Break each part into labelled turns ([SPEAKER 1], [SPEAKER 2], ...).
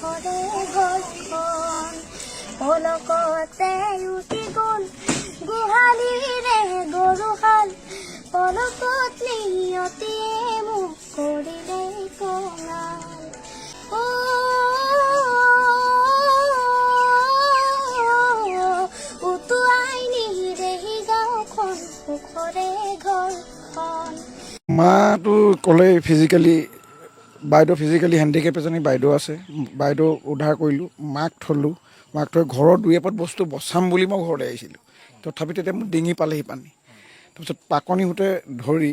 [SPEAKER 1] সুখৰে ঘৰখন পলকতে উটি গ'ল গোহালিৰে গৰুহাল পলকত নিয়তিয়ে মোক কৰিলে কঙাল উটুৱাই নিৰেহি গাঁওখন সুখৰে ঘৰখন
[SPEAKER 2] মাটো ক'লে ফিজিকেলি বাইদেউ ফিজিকেলি হেণ্ডিকেপ এজনী বাইদেউ আছে বাইদেউ উদ্ধাৰ কৰিলোঁ মাক থ'লোঁ মাক থৈ ঘৰৰ দুই এপদ বস্তু বচাম বুলি মই ঘৰলৈ আহিছিলোঁ তথাপি তেতিয়া মোক ডিঙি পালেহি পানী তাৰপিছত পাকনিহঁতে ধৰি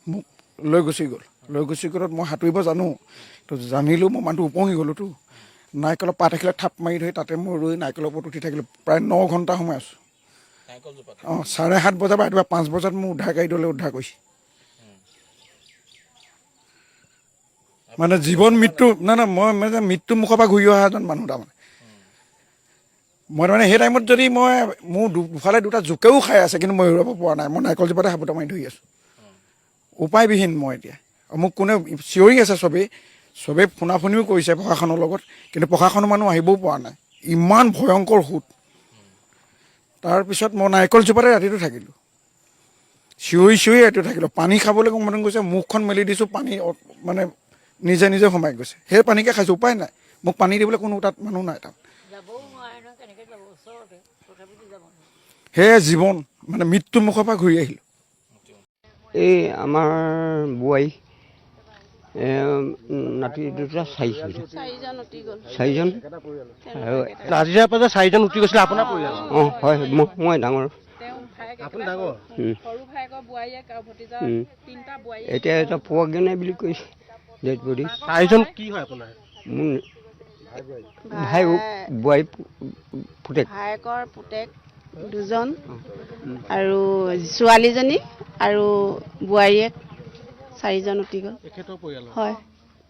[SPEAKER 2] মোক লৈ গুচি গ'লত মই সাঁতুৰিব জানো তো জানিলোঁ মই মানুহটো উপঙি গ'লোতো নাৰিকলৰ পাত এখিলা থাপ মাৰি ধৰি তাতে মই ৰৈ নাৰিকলৰ ওপৰত উঠি থাকিলোঁ প্ৰায় 9 ঘণ্টা সময় আছোঁ 7:30 বজাৰ পৰা ৰাতিপুৱা 5 বজাত মোক উদ্ধাৰকাৰী দলে উদ্ধাৰ কৰিছে মানে জীৱন মৃত্যু না মই মানে মৃত্যু মুখৰ পৰা ঘূৰি অহা এজন মানুহ তাৰমানে মই তাৰমানে সেই টাইমত যদি মই মোৰ দুফালে দুটা জোকেও খাই আছে কিন্তু মই হেৰুৱাব পৰা নাই মই নাৰিকলজোপাতে সাবুতা মাৰি ধৰি আছোঁ উপায়বিহীন মই এতিয়া মোক কোনে চিঞৰি আছে চবেই ফোনাফোনিও কৰিছে প্ৰশাসনৰ লগত কিন্তু প্ৰশাসনৰ মানুহ আহিবও পৰা নাই ইমান ভয়ংকৰ সোঁত তাৰপিছত মই নাৰিকলজোপাতে ৰাতিটো থাকিলোঁ চিঞৰি ৰাতিটো থাকিলোঁ পানী খাবলৈ মন গৈছে মুখখন মেলি দিছোঁ পানী মানে নিজে সোমাই গৈছে সেই পানীকে খাইছোঁ উপায় নাই মোক পানী দিবলৈ কোনো তাত মানুহ নাই তাত সেয়ে জীৱন মানে মৃত্যু মুখৰ পৰা ঘূৰি আহিলোঁ
[SPEAKER 3] এই আমাৰ বোৱাৰী নাতি দুটা চাৰিজন
[SPEAKER 4] নাজিৰাৰ পৰা যে 4জন উঠি গৈছিলে আপোনাৰ পৰিয়াল
[SPEAKER 3] অঁ হয় মই ডাঙৰ এতিয়া এটা পোৱাগে নাই বুলি কৈছে ডেড বডি
[SPEAKER 4] 4জন কি হয় আপোনাৰ
[SPEAKER 3] মোৰ ভাই বোৱাৰী পুতেক
[SPEAKER 5] ভায়েকৰ পুতেক 2জন আৰু ছোৱালীজনী আৰু বোৱাৰীয়েক 4জন উঠি গ'ল
[SPEAKER 4] তেখেতৰ পৰিয়াল
[SPEAKER 5] হয়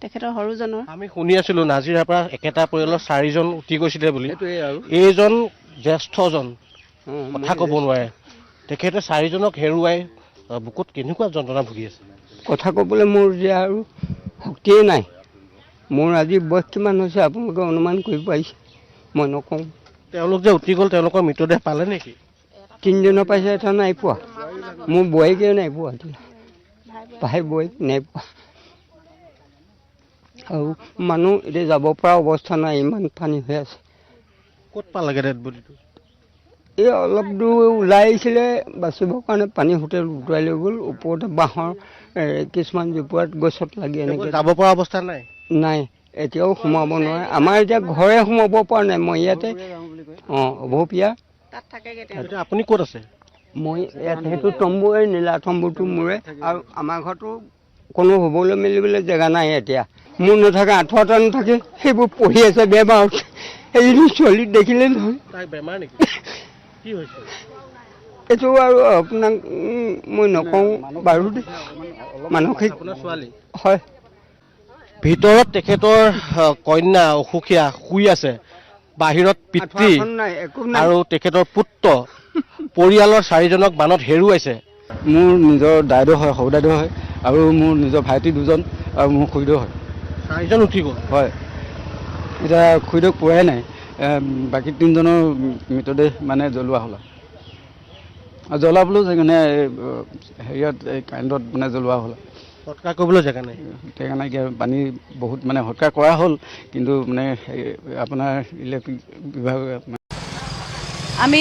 [SPEAKER 5] তেখেতৰ সৰুজনৰ
[SPEAKER 4] আমি শুনি আছিলোঁ নাজিৰাৰ পৰা একেটা পৰিয়ালৰ 4জন উঠি গৈছিলে বুলি এইজন জ্যেষ্ঠজন কথা ক'ব নোৱাৰে তেখেতে 4জনক হেৰুৱাই বুকুত কেনেকুৱা যন্ত্ৰণা ভুগি আছে
[SPEAKER 3] কথা ক'বলৈ মোৰ যে আৰু শক্তিয়ে নাই মোৰ আজি বয়স কিমান হৈছে আপোনালোকে অনুমান কৰিব পাৰিছে মই নকওঁ
[SPEAKER 4] তেওঁলোক যে উঠি গ'ল তেওঁলোকৰ মৃতদেহ পালে নেকি
[SPEAKER 3] 3জনৰ পাইছে এটা নাই পোৱা মোৰ বোৱাৰীকে নাই পোৱা ভাই বোৱাৰীক নাই পোৱা আৰু মানুহ এতিয়া যাব পৰা অৱস্থা নাই ইমান পানী হৈ আছে
[SPEAKER 4] ক'ত পালেগৈ ডেড বডিটো
[SPEAKER 3] এই অলপ দূৰ ওলাই আহিছিলে বাচিবৰ কাৰণে পানী হোটেল উটুৱাই লৈ গ'ল ওপৰতে বাঁহৰ কিছুমান জোপোৱাত গছত লাগি এনেকৈ
[SPEAKER 4] যাব পৰা অৱস্থা
[SPEAKER 3] নাই এতিয়াও সোমাব নোৱাৰে আমাৰ এতিয়া ঘৰে সোমাব পৰা নাই মই ইয়াতে অভপীয়া
[SPEAKER 5] তাত থাকেগৈ
[SPEAKER 4] আপুনি ক'ত আছে
[SPEAKER 3] মই ইয়াত সেইটো তম্বুৱে নীলা তম্বুটো মোৰে আৰু আমাৰ ঘৰতো কোনো শুবলৈ মেলিবলৈ জেগা নাই এতিয়া মোৰ নাথাকে 8টা নাথাকে সেইবোৰ পঢ়ি আছে বেমাৰত সেইজনী ছোৱালী দেখিলে নহয়
[SPEAKER 4] বেমাৰ নেকি কি হৈছে
[SPEAKER 3] এইটো আৰু আপোনাক মই নকওঁ বাৰু দেই মানসিক
[SPEAKER 4] ছোৱালী
[SPEAKER 3] হয়
[SPEAKER 4] ভিতৰত তেখেতৰ কন্যা অসুখীয়া শুই আছে বাহিৰত পিতৃ আৰু তেখেতৰ পুত্ৰ পৰিয়ালৰ 4জনক বানত হেৰুৱাইছে
[SPEAKER 6] মোৰ নিজৰ দাইদেউ হয় সৰু দাইদেউ হয় আৰু মোৰ নিজৰ ভাইটি 2জন আৰু মোৰ খুৰীদেউ হয়
[SPEAKER 4] 4জন উঠি গ'ল
[SPEAKER 6] হয় এতিয়া খুৰীদেউক পোৱাই নাই বাকী 3জনৰ মৃতদেহ মানে জ্বলোৱা হ'ল আৰু জ্বলাবলৈও মানে হেৰিয়ত এই কাৰেণ্টত মানে জ্বলোৱা হ'ল
[SPEAKER 4] সৎকাৰ কৰিবলৈ জেগা নাই
[SPEAKER 6] পানী বহুত মানে সৎকাৰ কৰা হ'ল কিন্তু মানে আপোনাৰ ইলেক্ট্ৰিক বিভাগে
[SPEAKER 7] আমি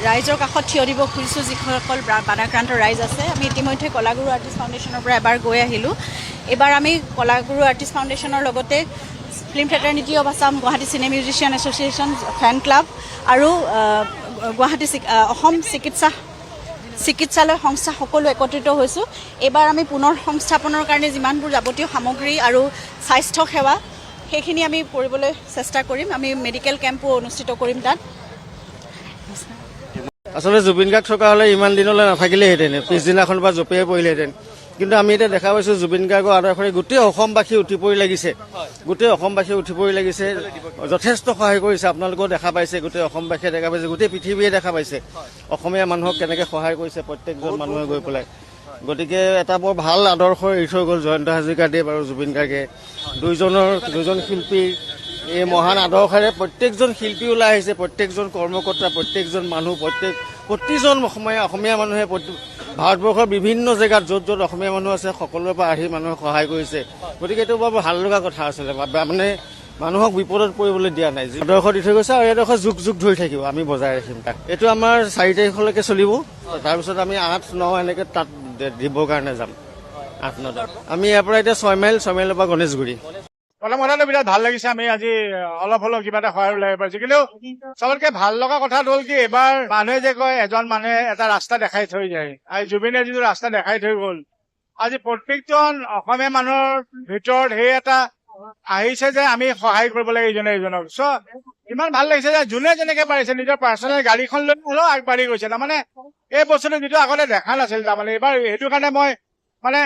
[SPEAKER 7] ৰাইজৰ কাষত থিয় দিব খুজিছোঁ যিসকল বানাক্ৰান্ত ৰাইজ আছে আমি ইতিমধ্যে কলাগুৰু আৰ্টিষ্ট ফাউণ্ডেশ্যনৰ পৰা এবাৰ গৈ আহিলোঁ এইবাৰ আমি কলাগুৰু আৰ্টিষ্ট ফাউণ্ডেশ্যনৰ লগতে film fraternity of Assam Guwahati cine musician association fan club আৰু গুৱাহাটী অসম চিকিৎসালয় সংস্থা সকলো একত্ৰিত হৈছোঁ এইবাৰ আমি পুনৰ সংস্থাপনৰ কাৰণে যিমানবোৰ যাৱতীয় সামগ্ৰী আৰু স্বাস্থ্য সেৱা সেইখিনি আমি কৰিবলৈ চেষ্টা কৰিম আমি মেডিকেল কেম্পো অনুষ্ঠিত কৰিম তাত
[SPEAKER 8] আচলতে জুবিন গাৰ্গ থকা হ'লে ইমান দিনলৈ নাথাকিলেহেঁতেন পিছদিনাখনৰ পৰা জঁপিয়াই পৰিলেহেঁতেন কিন্তু আমি এতিয়া দেখা পাইছোঁ জুবিন গাৰ্গৰ আদৰ্শৰে গোটেই অসমবাসী উঠি পৰি লাগিছে যথেষ্ট সহায় কৰিছে আপোনালোকেও দেখা পাইছে গোটেই অসমবাসীয়ে দেখা পাইছে গোটেই পৃথিৱীয়ে দেখা পাইছে অসমীয়া মানুহক কেনেকৈ সহায় কৰিছে প্ৰত্যেকজন মানুহে গৈ পেলাই গতিকে এটা বৰ ভাল আদৰ্শ এৰি থৈ গ'ল জয়ন্ত হাজৰিকাদেৱ আৰু জুবিন গাৰ্গে দুজন শিল্পীৰ এই মহান আদৰ্শেৰে প্ৰত্যেকজন শিল্পী ওলাই আহিছে, প্ৰত্যেকজন কৰ্মকৰ্তা, প্ৰত্যেকজন মানুহ, প্ৰতিজন অসমীয়া মানুহে ভাৰতবৰ্ষৰ বিভিন্ন জেগাত য'ত য'ত অসমীয়া মানুহ আছে সকলোৰে পৰা আহি মানুহক সহায় কৰিছে। গতিকে এইটো বৰ ভাল লগা কথা আছিলে, মানে মানুহক বিপদত পৰিবলৈ দিয়া নাই। আদৰ্শ দি থৈ গৈছে আৰু এই আদৰ্শ যুগ যুগ ধৰি থাকিব, আমি বজাই ৰাখিম তাক। এইটো আমাৰ 4 তাৰিখলৈকে চলিব, তাৰপিছত আমি 8, 9 এনেকৈ তাত দিবৰ কাৰণে যাম। 8, 9 আমি ইয়াৰ পৰা এতিয়া 6 মাইলৰ পৰা গণেশগুৰি।
[SPEAKER 9] প্ৰথম কথাটো বিৰাট ভাল লাগিছে, আমি আজি অলপ হ'লেও কিবা এটা সহায় ওলাই পাৰিছো। কিন্তু চবতকে ভাল লগা কথাটো হ'ল কি, এইবাৰ মানুহে যে কয় এজন মানুহে এটা ৰাস্তা দেখাই থৈ যায়, আৰু জুবিনে যিটো ৰাস্তা দেখাই থৈ গ'ল, আজি প্ৰত্যেকজন অসমীয়া মানুহৰ ভিতৰত সেই এটা আহিছে যে আমি সহায় কৰিব লাগে ইজনে ইজনক। ইমান ভাল লাগিছে যে যোনে যেনেকে পাৰিছে নিজৰ পাৰ্চনেল গাড়ীখন লৈ হ'লেও আগবাঢ়ি গৈছে। তাৰমানে এই বস্তুটো যিটো আগতে দেখা নাছিল, তাৰমানে এইবাৰ সেইটো কাৰণে মই মানে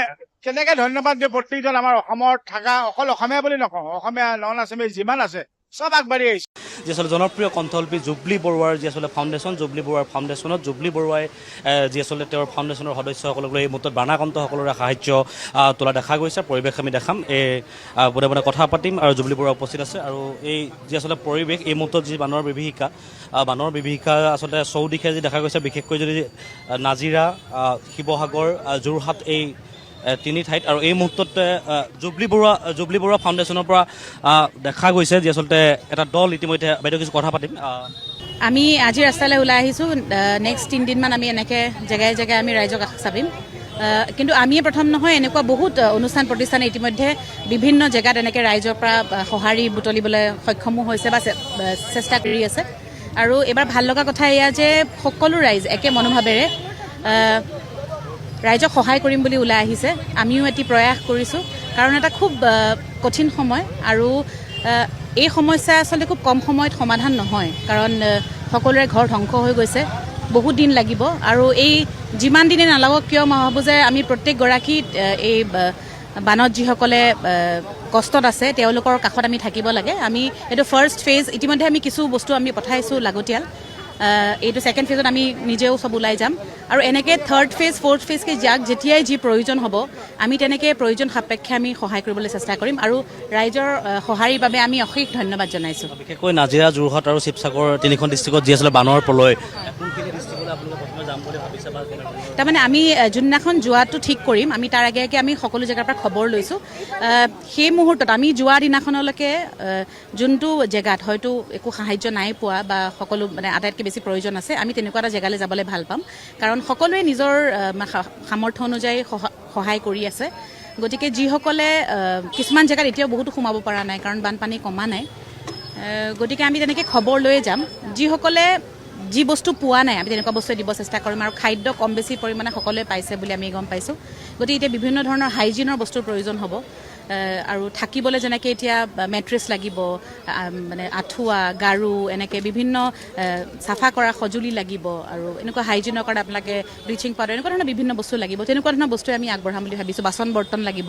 [SPEAKER 9] কেনেকে ধন্যবাদ দিওঁ প্ৰত্যেকজন আমাৰ অসমত থকা, অকল অসমীয়া বুলি নকওঁ, অসমীয়া নন আছামিজ যিমান আছে চব আগবাঢ়ি আহিছে।
[SPEAKER 10] যি আচলতে জনপ্ৰিয় কণ্ঠশিল্পী জুবলি বৰুৱাৰ যি আচলতে ফাউণ্ডেশ্যন, জুবলি বৰুৱাৰ ফাউণ্ডেশ্যনত জুবলি বৰুৱাই যি আচলতে তেওঁৰ ফাউণ্ডেশ্যনৰ সদস্যসকলক লৈ এই মুহূৰ্তত বানাকন্তসকলৰে সাহায্য তোলা দেখা গৈছে। পৰিৱেশ আমি দেখাম, বোধে বোধে কথা পাতিম, আৰু জুবলি বৰুৱা উপস্থিত আছে। আৰু এই যি আচলতে পৰিৱেশ, এই মুহূৰ্তত যি বানৰ বিভীষিকা আচলতে চৌদিশে যি দেখা গৈছে, বিশেষকৈ যদি নাজিৰা, শিৱসাগৰ, যোৰহাট, এই 3 ঠাইত। আৰু এই মুহূৰ্তত জুবলি বৰুৱা ফাউণ্ডেশ্যনৰ পৰা দেখা গৈছে যে আচলতে এটা দল ইতিমধ্যে, বাইদেউ কিছু কথা পাতিম।
[SPEAKER 7] আমি আজি ৰাস্তালৈ ওলাই আহিছোঁ। নেক্সট 3 দিনমান আমি এনেকৈ জেগাই জেগাই আমি ৰাইজক কাষ চাপিম। কিন্তু আমিয়ে প্ৰথম নহয়, এনেকুৱা বহুত অনুষ্ঠান প্ৰতিষ্ঠানে ইতিমধ্যে বিভিন্ন জেগাত এনেকৈ ৰাইজৰ পৰা সঁহাৰি বুটলিবলৈ সক্ষমো হৈছে বা চেষ্টা কৰি আছে। আৰু এইবাৰ ভাল লগা কথা এয়া যে সকলো ৰাইজ একে মনোভাৱেৰে ৰাইজক সহায় কৰিম বুলি ওলাই আহিছে। আমিও এটি প্ৰয়াস কৰিছোঁ, কাৰণ এটা খুব কঠিন সময়, আৰু এই সমস্যা আচলতে খুব কম সময়ত সমাধান নহয়, কাৰণ সকলোৰে ঘৰ ধ্বংস হৈ গৈছে, বহুত দিন লাগিব। আৰু এই যিমান দিনে নালাগক কিয়, মই ভাবোঁ যে আমি প্ৰত্যেকগৰাকী এই বানত যিসকলে কষ্টত আছে তেওঁলোকৰ কাষত আমি থাকিব লাগে। আমি এইটো ফাৰ্ষ্ট ফেজ, ইতিমধ্যে আমি কিছু বস্তু আমি পঠাইছোঁ লাগতিয়াল। এইটো ছেকেণ্ড ফেজত আমি নিজেও চব ওলাই যাম, আৰু এনেকৈ 3rd ফেজ 4th ফেজকে যাক যেতিয়াই যি প্ৰয়োজন হ'ব আমি তেনেকৈ প্ৰয়োজন সাপেক্ষে আমি সহায় কৰিবলৈ চেষ্টা কৰিম। আৰু ৰাইজৰ সঁহাৰিৰ বাবে আমি অশেষ ধন্যবাদ জনাইছোঁ।
[SPEAKER 10] বিশেষকৈ নাজিৰা, যোৰহাট আৰু শিৱসাগৰ 3খন ডিষ্ট্ৰিক্টত যি আছিলে বানৰ প্ৰলয়, কোনখিনি ডিষ্ট্ৰিক্টলৈ আপোনালোকে প্ৰথমে যাম বুলি ভাবিছে?
[SPEAKER 7] তাৰমানে আমি যোনদিনাখন যোৱাটো ঠিক কৰিম, আমি তাৰ আগে আগে আমি সকলো জেগাৰ পৰা খবৰ লৈছোঁ। সেই মুহূৰ্তত আমি যোৱা দিনাখনলৈকে যোনটো জেগাত হয়তো একো সাহায্য নাই পোৱা বা সকলো মানে আটাইতকৈ বেছি প্ৰয়োজন আছে, আমি তেনেকুৱা এটা জেগালৈ যাবলৈ ভাল পাম, কাৰণ সকলোৱে নিজৰ সামৰ্থ্য অনুযায়ী সহায় কৰি আছে। গতিকে যিসকলে কিছুমান জেগাত এতিয়াও বহুতো সোমাব পৰা নাই, কাৰণ বানপানী কমা নাই। গতিকে আমি তেনেকৈ খবৰ লৈয়ে যাম। যিসকলে যি বস্তু পোৱা নাই আমি তেনেকুৱা বস্তুৱে দিব চেষ্টা কৰিম। আৰু খাদ্য কম বেছি পৰিমাণে সকলোৱে পাইছে বুলি আমি গম পাইছোঁ। গতিকে এতিয়া বিভিন্ন ধৰণৰ হাইজিনৰ বস্তুৰ প্ৰয়োজন হ'ব, আৰু থাকিবলৈ যেনেকৈ এতিয়া মেট্ৰেছ লাগিব, মানে আঁঠুৱা, গাৰু, এনেকৈ বিভিন্ন চাফা কৰা সঁজুলি লাগিব, আৰু এনেকুৱা হাইজিনৰ কাৰণে আপোনালোকে ব্লিচিং পাউডাৰ, এনেকুৱা ধৰণৰ বিভিন্ন বস্তু লাগিব। তেনেকুৱা ধৰণৰ বস্তুৱে আমি আগবঢ়াম বুলি ভাবিছোঁ। বাচন বৰ্তন লাগিব।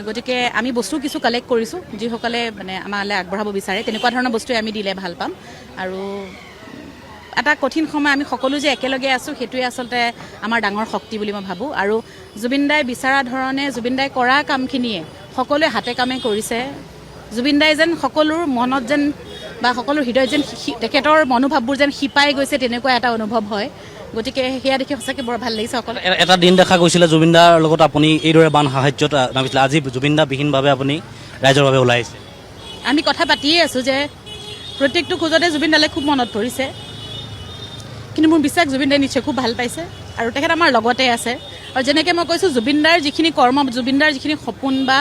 [SPEAKER 7] গতিকে আমি বস্তু কিছু কালেক্ট কৰিছোঁ, যিসকলে মানে আমালৈ আগবঢ়াব বিচাৰে তেনেকুৱা ধৰণৰ বস্তুৱে আমি দিলে ভাল পাম। আৰু এটা কঠিন সময় আমি সকলো যে একেলগে আছোঁ, সেইটোৱে আচলতে আমাৰ ডাঙৰ শক্তি বুলি মই ভাবোঁ। আৰু জুবিন দাই বিচৰা ধৰণে, জুবিন দাই কৰা কামখিনিয়ে সকলোৱে হাতে কামে কৰিছে। জুবিন দাই যেন সকলোৰ মনত যেন বা সকলো হৃদয়ত যেন তেখেতৰ মনোভাৱবোৰ যেন শিপাই গৈছে, তেনেকুৱা এটা অনুভৱ হয়। গতিকে সেয়া দেখি সঁচাকৈ বৰ ভাল লাগিছে। সকলো
[SPEAKER 10] এটা দিন দেখা গৈছিলে জুবিন দাৰ লগত আপুনি এইদৰে বান সাহায্যত নামিছিলে, আজি জুবিন দা বিহীনভাৱে আপুনি ৰাইজৰ বাবে ওলাই আহিছে।
[SPEAKER 7] আমি কথা পাতিয়ে আছোঁ যে প্ৰত্যেকটো খোজতে জুবিন দালে খুব মনত পৰিছে, কিন্তু মোৰ বিশ্বাস জুবিন দাই নিশ্চয় খুব ভাল পাইছে, আৰু তেখেত আমাৰ লগতে আছে। আৰু যেনেকৈ মই কৈছোঁ, জুবিন দাৰ যিখিনি কৰ্ম, জুবিন দাৰ যিখিনি সপোন বা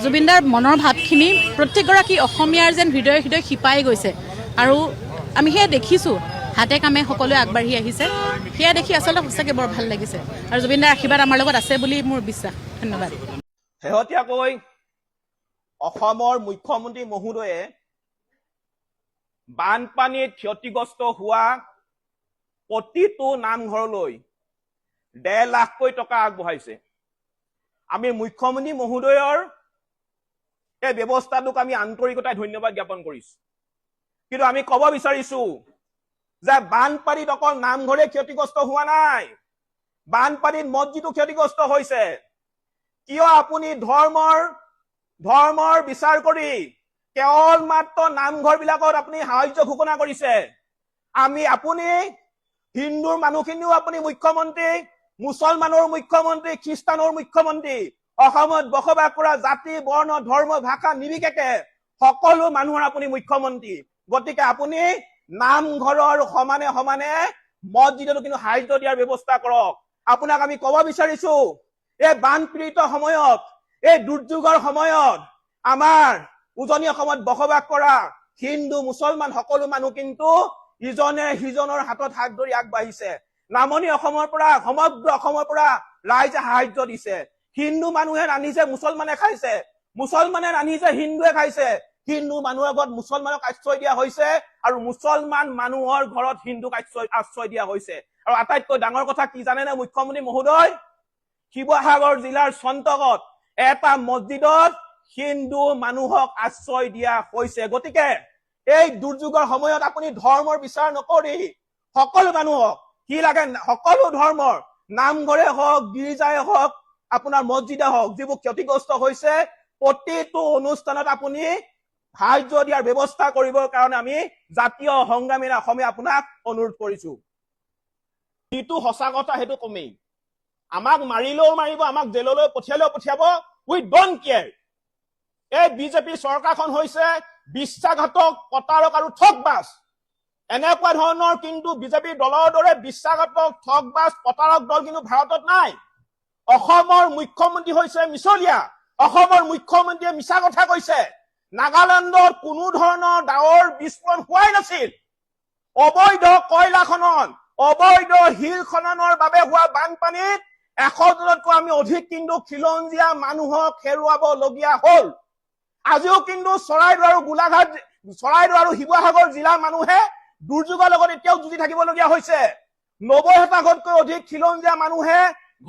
[SPEAKER 7] জুবিন দাৰ মনৰ ভাৱখিনি প্ৰত্যেকগৰাকী অসমীয়াৰ যেন হৃদয় হৃদয় শিপাই গৈছে। আৰু আমি সেয়া দেখিছোঁ, হাতে কামে সকলোৱে আগবাঢ়ি আহিছে। সেয়া দেখি আচলতে সঁচাকৈ বৰ ভাল লাগিছে, আৰু জুবিন দাৰ আশীৰ্বাদ আমাৰ লগত আছে বুলি মোৰ বিশ্বাস। ধন্যবাদ।
[SPEAKER 11] শেহতীয়াকৈ অসমৰ মুখ্যমন্ত্ৰী মহোদয়ে বানপানীত ক্ষতিগ্ৰস্ত হোৱা প্ৰতিটো নামঘৰলৈ 1.5 লাখকৈ টকা আগবঢ়াইছে। আমি মুখ্যমন্ত্ৰী মহোদয়ৰ এই ব্যৱস্থাটোক আমি আন্তৰিকতাৰে ধন্যবাদ জ্ঞাপন কৰিছো। কিন্তু আমি ক'ব বিচাৰিছো যে বানপানীত অকল নামঘৰে ক্ষতিগ্ৰস্ত হোৱা নাই, বানপানীত মছজিদো ক্ষতিগ্ৰস্ত হৈছে। কিয় আপুনি ধৰ্মৰ বিচাৰ কৰি কেৱল মাত্ৰ নামঘৰবিলাকত আপুনি সাহায্য ঘোষণা কৰিছে। আপুনি হিন্দুৰ মানুহখিনিও আপুনি মুখ্যমন্ত্ৰী, মুছলমানৰ মুখ্যমন্ত্ৰী, খ্ৰীষ্টানৰ মুখ্যমন্ত্ৰী, অসমত বসবাস কৰা জাতি, বৰ্ণ, ধৰ্ম, ভাষা নিৰ্বিশেষে সকলো মানুহৰ আপুনি মুখ্যমন্ত্ৰী। গতিকে আপুনি নামঘৰৰ সমানে সমানে মছজিদতো কিন্তু সাহায্য দিয়াৰ ব্যৱস্থা কৰক। আপোনাক আমি ক'ব বিচাৰিছো, এই বানপীড়িত সময়ত, এই দুৰ্যোগৰ সময়ত আমাৰ উজনি অসমত বসবাস কৰা হিন্দু, মুছলমান সকলো মানুহ কিন্তু ইজনে সিজনৰ হাতত হাত ধৰি আগবাঢ়িছে। নামনি অসমৰ পৰা, সমগ্ৰ অসমৰ পৰা ৰাইজে সাহায্য দিছে। হিন্দু মানুহে ৰান্ধিছে, মুছলমানে খাইছে, মুছলমানে ৰান্ধিছে, হিন্দুৱে খাইছে। হিন্দু মানুহৰ ঘৰত মুছলমানক আশ্ৰয় দিয়া হৈছে আৰু মুছলমান মানুহৰ ঘৰত হিন্দুক আশ্ৰয় দিয়া হৈছে। আৰু আটাইতকৈ ডাঙৰ কথা কি জানেনে মুখ্যমন্ত্ৰী মহোদয়? শিৱসাগৰ জিলাৰ চন্তগত এটা মছজিদত হিন্দু মানুহক আশ্ৰয় দিয়া হৈছে। গতিকে এই দুৰ্যোগৰ সময়ত আপুনি ধৰ্মৰ বিচাৰ নকৰি সকলো মানুহক কি লাগে, সকলো ধৰ্মৰ নামঘৰে হওক, গীৰ্জাই হওক, আপোনাৰ মছজিদে হওক, যিবোৰ ক্ষতিগ্ৰস্ত হৈছে প্ৰতিটো অনুষ্ঠানত আপুনি সাহায্য দিয়াৰ ব্যৱস্থা কৰিবৰ কাৰণে আমি জাতীয় সংগ্ৰামী অসমে আপোনাক অনুৰোধ কৰিছো। যিটো সঁচা কথা সেইটো কমেই। আমাক মাৰিলেও মাৰিব, আমাক জেললৈ পঠিয়ালেও পঠিয়াব, উই ডোন্ট কেয়াৰ। এই বিজেপি চৰকাৰখন হৈছে বিশ্বাসঘাতক, প্ৰতাৰক আৰু ঠগবাজ। এনেকুৱা ধৰণৰ কিন্তু বিজেপি দলৰ দৰে বিশ্বাসঘাতক, ঠগবাজ, প্ৰতাৰক দল কিন্তু ভাৰতত নাই। অসমৰ মুখ্যমন্ত্ৰী হৈছে মিছলীয়া। অসমৰ মুখ্যমন্ত্ৰীয়ে মিছা কথা কৈছে। নাগালেণ্ডত কোনো ধৰণৰ ডাৱৰ বিস্ফোৰণ হোৱাই নাছিল। অবৈধ কয়লা খনন, অবৈধ শিল খননৰ বাবে হোৱা বানপানীত 100 জনতকৈ আমি অধিক কিন্তু খিলঞ্জীয়া মানুহক হেৰুৱাবলগীয়া হ'ল। আজিও কিন্তু চৰাইদেউ আৰু গোলাঘাট, চৰাইদেউ আৰু শিৱসাগৰ জিলাৰ মানুহে দুৰ্যোগৰ লগত এতিয়াও যুঁজি থাকিবলগীয়া হৈছে। 90% অধিক খিলঞ্জীয়া মানুহে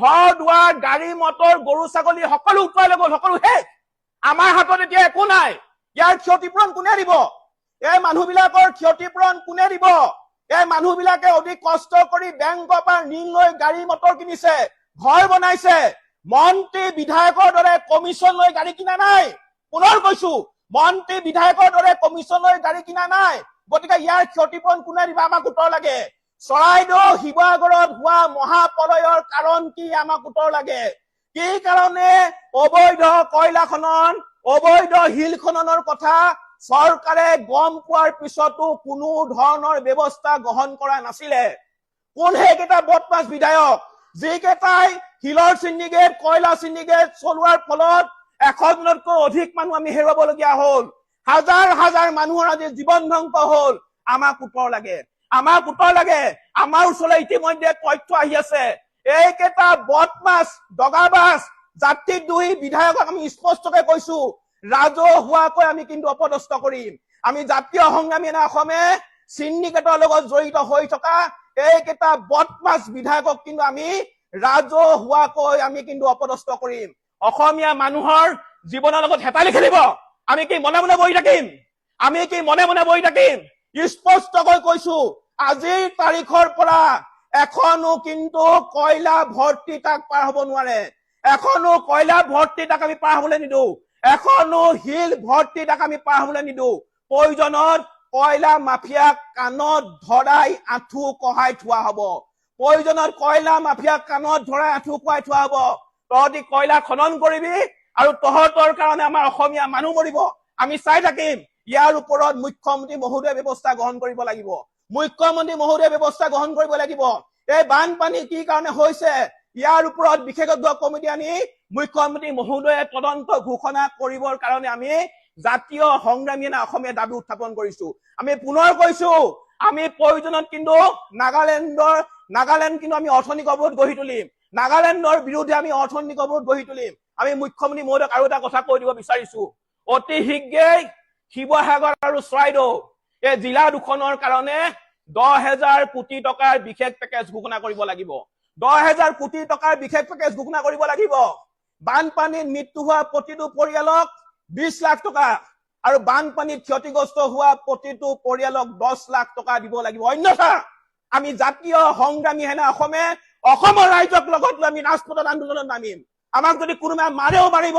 [SPEAKER 11] ঘৰ দুৱাৰ, গাড়ী মটৰ, গৰু ছাগলী সকলো উটুৱাই লৈ গ'ল, সকলো শেষ। আমাৰ হাতত এতিয়া একো নাই। ইয়াৰ ক্ষতিপূৰণ কোনে দিব? এই মানুহবিলাকৰ ক্ষতিপূৰণ কোনে দিব? এই মানুহবিলাকে অধিক কষ্ট কৰি বেংকৰ পৰা ঋণ লৈ গাড়ী মটৰ কিনিছে, ঘৰ বনাইছে। মন্ত্ৰী বিধায়কৰ দৰে কমিশ্যন লৈ গাড়ী কিনা নাই। পুনৰ কৈছো, মন্ত্ৰী বিধায়কৰ দৰে কমিশ্যন লৈ গাড়ী কিনা নাই। গতিকে ইয়াৰ ক্ষতিপূৰণ কোনে দিব? আমাক উত্তৰ লাগে। চৰাইদেউ, শিৱসাগৰত হোৱা মহাপ্ৰলয়ৰ কাৰণ কি? আমাক উত্তৰ লাগে। কি কাৰণে অবৈধ কয়লা খনন, অবৈধ শিল খননৰ কথা চৰকাৰে গম পোৱাৰ পিছতো কোনো ধৰণৰ ব্যৱস্থা গ্ৰহণ কৰা নাছিলে? কোন সেইকেইটা বদমাছ বিধায়ক যিকেইটাই শিলৰ চিণ্ডিকেট, কয়লা চিণ্ডিকেট চলোৱাৰ ফলত 100 জনতকৈ অধিক মানুহ আমি হেৰুৱাবলগীয়া হ'ল। হাজাৰ হাজাৰ মানুহৰ আজি জীৱন ধ্বংস হ'ল। আমাক উত্তৰ লাগে, আমাক উত্তৰ লাগে। আমাৰ ওচৰলৈ ইতিমধ্যে তথ্য আহি আছে। এইকেইটা বদমাছ, দগাবাজ, জাতিদ্ৰোহী বিধায়কক আমি স্পষ্টকৈ কৈছো, ৰাজহুৱাকৈ আমি কিন্তু অপদস্থ কৰিম। আমি জাতীয় সংগ্ৰামী অসমে চিণ্ডিকেটৰ লগত জড়িত হৈ থকা এইকেইটা বদমাছ বিধায়কক কিন্তু আমি ৰাজহুৱাকৈ আমি কিন্তু অপদস্থ কৰিম। অসমীয়া মানুহৰ জীৱনৰ লগত হেতালি খেলিব। আমি কি মনে মনে বহি থাকিম? আমি কি মনে মনে বহি থাকিম? স্পষ্টকৈ কৈছো, আজিৰ তাৰিখৰ পৰা এখনো কিন্তু কয়লা ভৰ্তি তাক পাৰ হ'ব নোৱাৰে। এখনো কয়লা ভৰ্তি তাক আমি পাৰ হ'বলৈ নিদো। এখনো শিল ভৰ্তি তাক আমি পাৰ হ'বলৈ নিদো। প্ৰয়োজনত কয়লা মাফিয়াক কাণত ধৰাই আঁঠু কঢ়াই থোৱা হ'ব। প্ৰয়োজনত কয়লা মাফিয়াক কাণত ধৰাই আঁঠু কঢ়াই থোৱা হ'ব। তহঁতি কয়লা খনন কৰিবি আৰু তহঁতৰ কাৰণে আমাৰ অসমীয়া মানুহ মৰিব। আমি চাই থাকিম। ইয়াৰ ওপৰত মুখ্যমন্ত্ৰী মহোদয়ে ব্যৱস্থা গ্ৰহণ কৰিব লাগিব। মুখ্যমন্ত্ৰী মহোদয়ে ব্যৱস্থা গ্ৰহণ কৰিব লাগিব। এই বানপানী কি কাৰণে হৈছে ইয়াৰ ওপৰত বিশেষজ্ঞ কমিটি আনি মুখ্যমন্ত্ৰী মহোদয়ে তদন্ত ঘোষণা কৰিবৰ কাৰণে আমি জাতীয় সংগ্ৰামী অসমে দাবী উত্থাপন কৰিছো। আমি পুনৰ কৈছো, আমি প্ৰয়োজনত কিন্তু নাগালেণ্ড কিন্তু আমি অৰ্থনৈতিক অৱৰোধ গঢ়ি তুলিম। নাগালেণ্ডৰ বিৰুদ্ধে আমি অৰ্থনৈতিক অৱৰোধ গঢ়ি তুলিম। আমি মুখ্যমন্ত্ৰী মহোদয়ক আৰু এটা কথা কৈ দিব বিচাৰিছো, অতি শীঘ্ৰেই শিৱসাগৰ আৰু চৰাইদেউ এই জিলা দুখনৰ কাৰণে 10,000 কোটি টকাৰ বিশেষ পেকেজ ঘোষণা কৰিব লাগিব। 10,000 কোটি টকাৰ বিশেষ পেকেজ ঘোষণা কৰিব লাগিব। বানপানীত মৃত্যু হোৱা প্ৰতিটো পৰিয়ালক 20 লাখ টকা আৰু বানপানীত ক্ষতিগ্ৰস্ত হোৱা প্ৰতিটো পৰিয়ালক 10 লাখ টকা দিব লাগিব। অন্যথা আমি জাতীয় সংগ্ৰামী অসমে অসমৰ ৰাইজক লগত লৈ আমি ৰাজপথত আন্দোলনত নামিম। আমাক যদি কোনোবাই মাৰেও মাৰিব,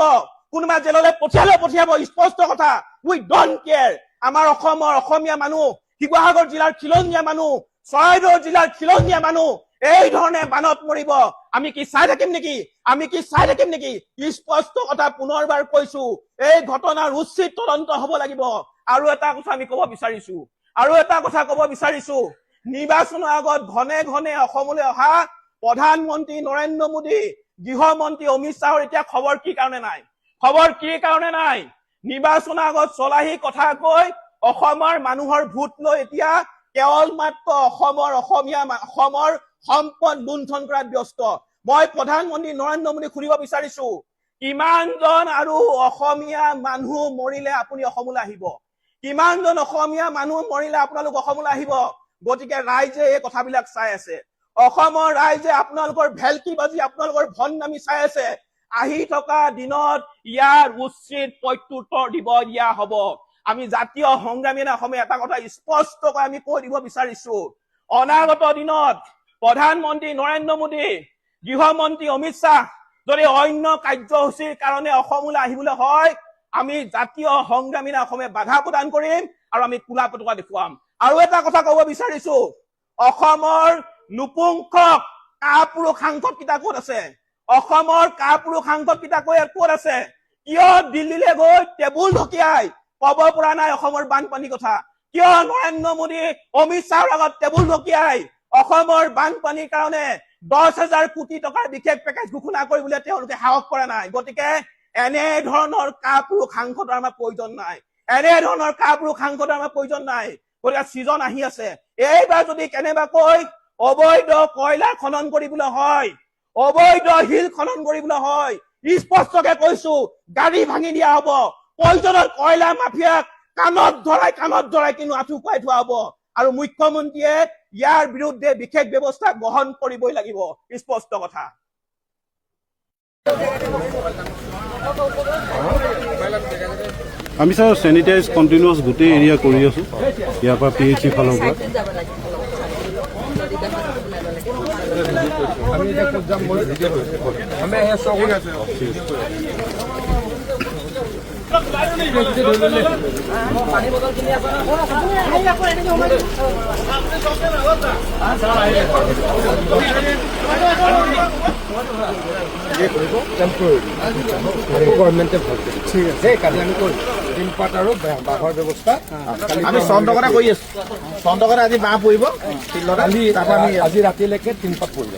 [SPEAKER 11] কোনোবা জেললৈ পঠিয়াব স্পষ্ট কথা উই ডোন্ট কেয়াৰ আমাৰ অসমৰ অসমীয়া মানুহ শিৱসাগৰ জিলাৰ খিলঞ্জীয়া মানুহ চৰাইদেউ জিলাৰ খিলঞ্জীয়া মানুহ এই ধৰণে বানত মৰিব আমি কি চাই থাকিম নেকি স্পষ্ট কথা পুনৰবাৰ কৈছো এই ঘটনাৰ উচিত তদন্ত হ'ব লাগিব আৰু এটা কথা আমি ক'ব বিচাৰিছো নিৰ্বাচনৰ আগত ঘনে ঘনে অসমলৈ অহা প্ৰধানমন্ত্ৰী নৰেন্দ্ৰ মোদী গৃহমন্ত্ৰী অমিত শ্বাহৰ এতিয়া খবৰ কি কাৰণে নাই নিৰ্বাচনৰ আগত চলাহী কথা কৈ অসমৰ মানুহৰ ভোট লৈ এতিয়া কেৱল মাত্ৰ অসমৰ সম্পদ লুণ্ঠন কৰাত ব্যস্ত মই প্ৰধানমন্ত্ৰী নৰেন্দ্ৰ মোদীক সুধিব বিচাৰিছো কিমানজন আৰু অসমীয়া মানুহ মৰিলে আপুনি অসমলৈ আহিব কিমানজন অসমীয়া মানুহ মৰিলে আপোনালোক অসমলৈ আহিব গতিকে ৰাইজে এই কথাবিলাক চাই আছে অসমৰ ৰাইজে আপোনালোকৰ ভেলকিবাজি আপোনালোকৰ ভণ্ডামি চাই আছে আহি থকা দিনত ইয়াৰ উচিত প্ৰত্যুত্তৰ দিয়া হ'ব আমি জাতীয় সংগ্ৰামী অসমে এটা কথা স্পষ্টকৈ আমি কৈ দিব বিচাৰিছো অনাগত দিনত প্ৰধানমন্ত্ৰী নৰেন্দ্ৰ মোদী গৃহমন্ত্ৰী অমিত শ্বাহ যদি অন্য কাৰ্যসূচীৰ কাৰণে অসমলৈ আহিবলৈ হয় আমি জাতীয় সংগ্ৰামী অসমে বাধা প্ৰদান কৰিম আৰু আমি কোলা পতাকা দেখুৱাম আৰু এটা কথা ক'ব বিচাৰিছো অসমৰ নুপুংখক কাপুৰুষ সাংসদ কেইটা ক'ত আছে অসমৰ কাপুৰুষ সাংসদ কেইটা ক'ত আছে কিয় দিল্লীলৈ গৈ টেবুল ঢকিয়াই ক'ব পৰা নাই অসমৰ বানপানীৰ কথা কিয় নৰেন্দ্ৰ মোদী অমিত শ্বাহৰ আগত টেবুল ঢকিয়াই অসমৰ বানপানীৰ কাৰণে 10,000 কোটি টকাৰ বিশেষ পেকেজ ঘোষণা কৰিবলৈ তেওঁলোকে সাহস কৰা নাই গতিকে এনে ধৰণৰ কাপুৰুষ সাংসদৰ আমাৰ প্ৰয়োজন নাই গতিকে সিজন আহি আছে এইবাৰ যদি কেনেবাকৈ অবৈধ কয়লা খনন কৰিবলৈ হয় অবৈধ শিল খনন কৰিবলৈ হয় স্পষ্টকৈ কৈছো গাড়ী ভাঙি দিয়া হ'ব প্ৰয়োজনত কয়লা মাফিয়াক কাণত ধৰাই কিন্তু আঁঠু খুৱাই থোৱা হ'ব আৰু মুখ্যমন্ত্ৰীয়ে ইয়াৰ বিৰুদ্ধে বিশেষ ব্যৱস্থা গ্ৰহণ কৰিবই লাগিব স্পষ্ট কথা
[SPEAKER 12] আমি ছাৰ চেনিটাইজ কণ্টিনিউৱাছ গোটেই এৰিয়া কৰি আছোঁ ইয়াৰ পৰা PHC ফালৰ পৰা
[SPEAKER 9] আমি চন্দ্ৰকটা কৰি আছো চন্দ্ৰকটা আজি বাঁহ পৰিব আজি ৰাতিলৈকে 3 পাত পৰিব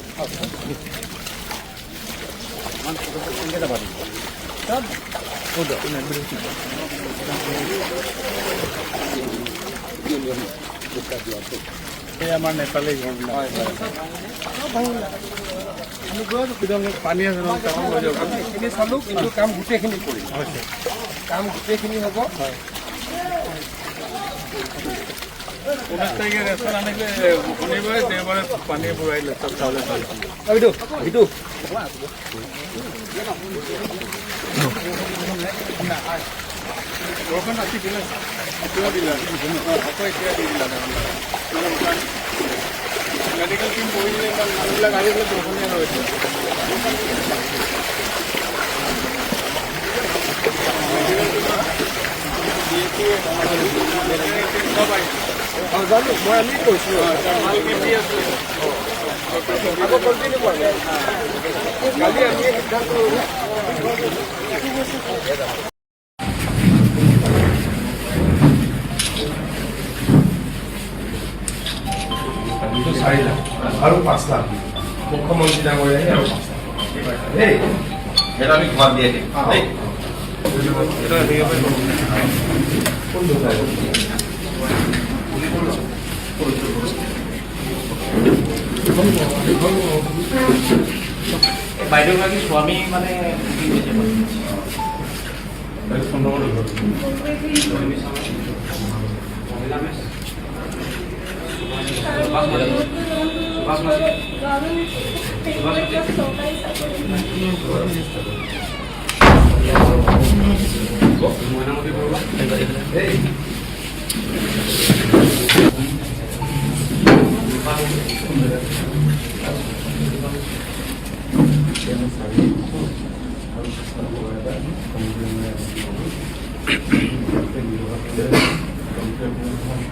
[SPEAKER 9] আমাৰ নেপালী ঘৰ পানী আছে এইখিনি চালো কিন্তু কাম গোটেইখিনি কৰিম হ'ব 19 তাৰিখে ৰেচন আনিলে শনিবাৰে দেওবাৰে পানী বুঢ়াইলে চব চাউলে বৰষুণ ৰাতি দিলে মেডিকেল টিম বহিলে মানুহবিলাক আহি পেলাই বৰষুণীয়া হৈছে জানো মই আমি কৈছোঁ কালি আমি সিদ্ধান্ত আৰু 5 লাখ মুখ্যমন্ত্ৰী ডাঙৰীয়া আৰু 5 লাখ দেই এটা আমি ঘৰ দিয়ে দিম দেই বাইদেউগৰাকী স্বামী মানে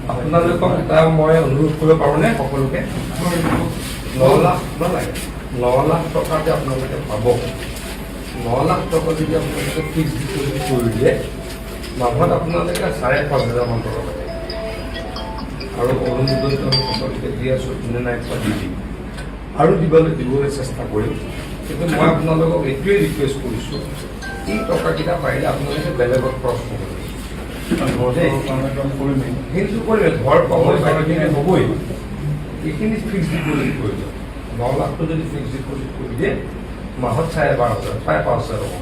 [SPEAKER 13] আপোনালোকক এটা মই অনুৰোধ কৰিব পাৰোঁনে সকলোকে 9 লাখ লাগে 9 লাখ টকা যে আপোনালোকে পাব 9 লাখ টকা যদি আপোনালোকে ফিক্স ডিপজিট কৰি দিয়ে মাহত আপোনালোকে 5,500 মান টকা পাব আৰু অৰুণোদয় সকলোকে দি আছোঁ নাই আৰু দিবলৈ চেষ্টা কৰিম কিন্তু মই আপোনালোকক এইটোৱে ৰিকুৱেষ্ট কৰিছোঁ এই টকাকেইটা পাৰিলে আপোনালোকে বেলেগত খৰচ কৰিব সেইটো কৰিলে ঘৰ পাবই হ'বই এইখিনি ফিক্স ডিপজিট কৰি দিয়ক 9 লাখটো যদি ফিক্স ডিপজিট কৰি দিয়ে মাহত 5,500 হ'ব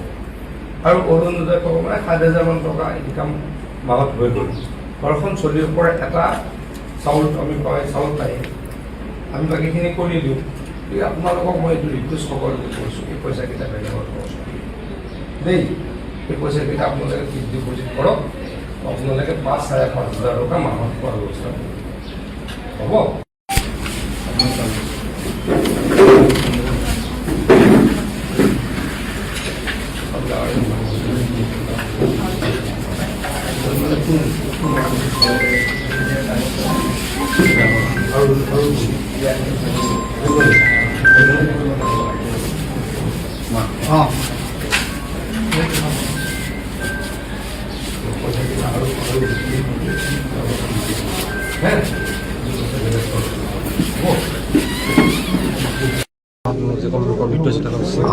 [SPEAKER 13] আৰু অৰুণোদয় পাব মানে 7,000 মান টকা ইনকাম মাহত হৈ গ'ল ঘৰখন চলিব পৰা এটা চাউল আমি পাই চাউল পাই আমি বাকীখিনি কৰি দিওঁ এই আপোনালোকক মই এইটো ৰিকুৱেষ্ট সকলোকে কৰিছোঁ এই পইচাকেইটা বেলেগত খৰচ দেই এই পইচাকেইটা আপোনালোকে ফিক্স ডিপজিট কৰক আপোনালোকে 5,500 টকা মাহত পোৱাৰ ব্যৱস্থা হ'ব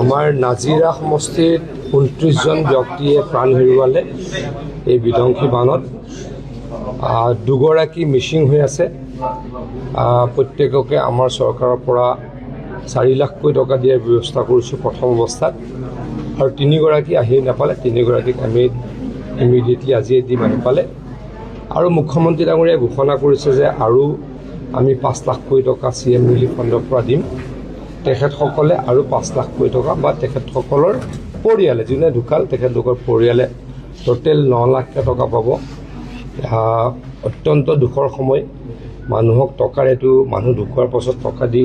[SPEAKER 14] আমাৰ নাজিৰা সমষ্টিত 29জন ব্যক্তিয়ে প্ৰাণ হেৰুৱালে এই বিধ্বংসী বানত 2গৰাকী মিচিং হৈ আছে প্ৰত্যেককে আমাৰ চৰকাৰৰ পৰা 4 লাখকৈ টকা দিয়াৰ ব্যৱস্থা কৰিছোঁ প্ৰথম অৱস্থাত আৰু 3গৰাকী আহি নাপালে 3গৰাকীক আমি ইমিডিয়েটলি আজিয়ে দিম আহি পালে আৰু মুখ্যমন্ত্ৰী ডাঙৰীয়াই ঘোষণা কৰিছে যে আৰু আমি 5 লাখকৈ টকা CM ৰিলিফ ফাণ্ডৰ পৰা দিম তেখেতসকলে আৰু 5 লাখকৈ টকা বা তেখেতসকলৰ পৰিয়ালে যোনে ঢুকাল তেখেতলোকৰ পৰিয়ালে টোটেল 9 লাখ টকা পাব অত্যন্ত দুখৰ সময় মানুহক টকাৰেতো মানুহ ঢুকোৱাৰ পাছত টকা দি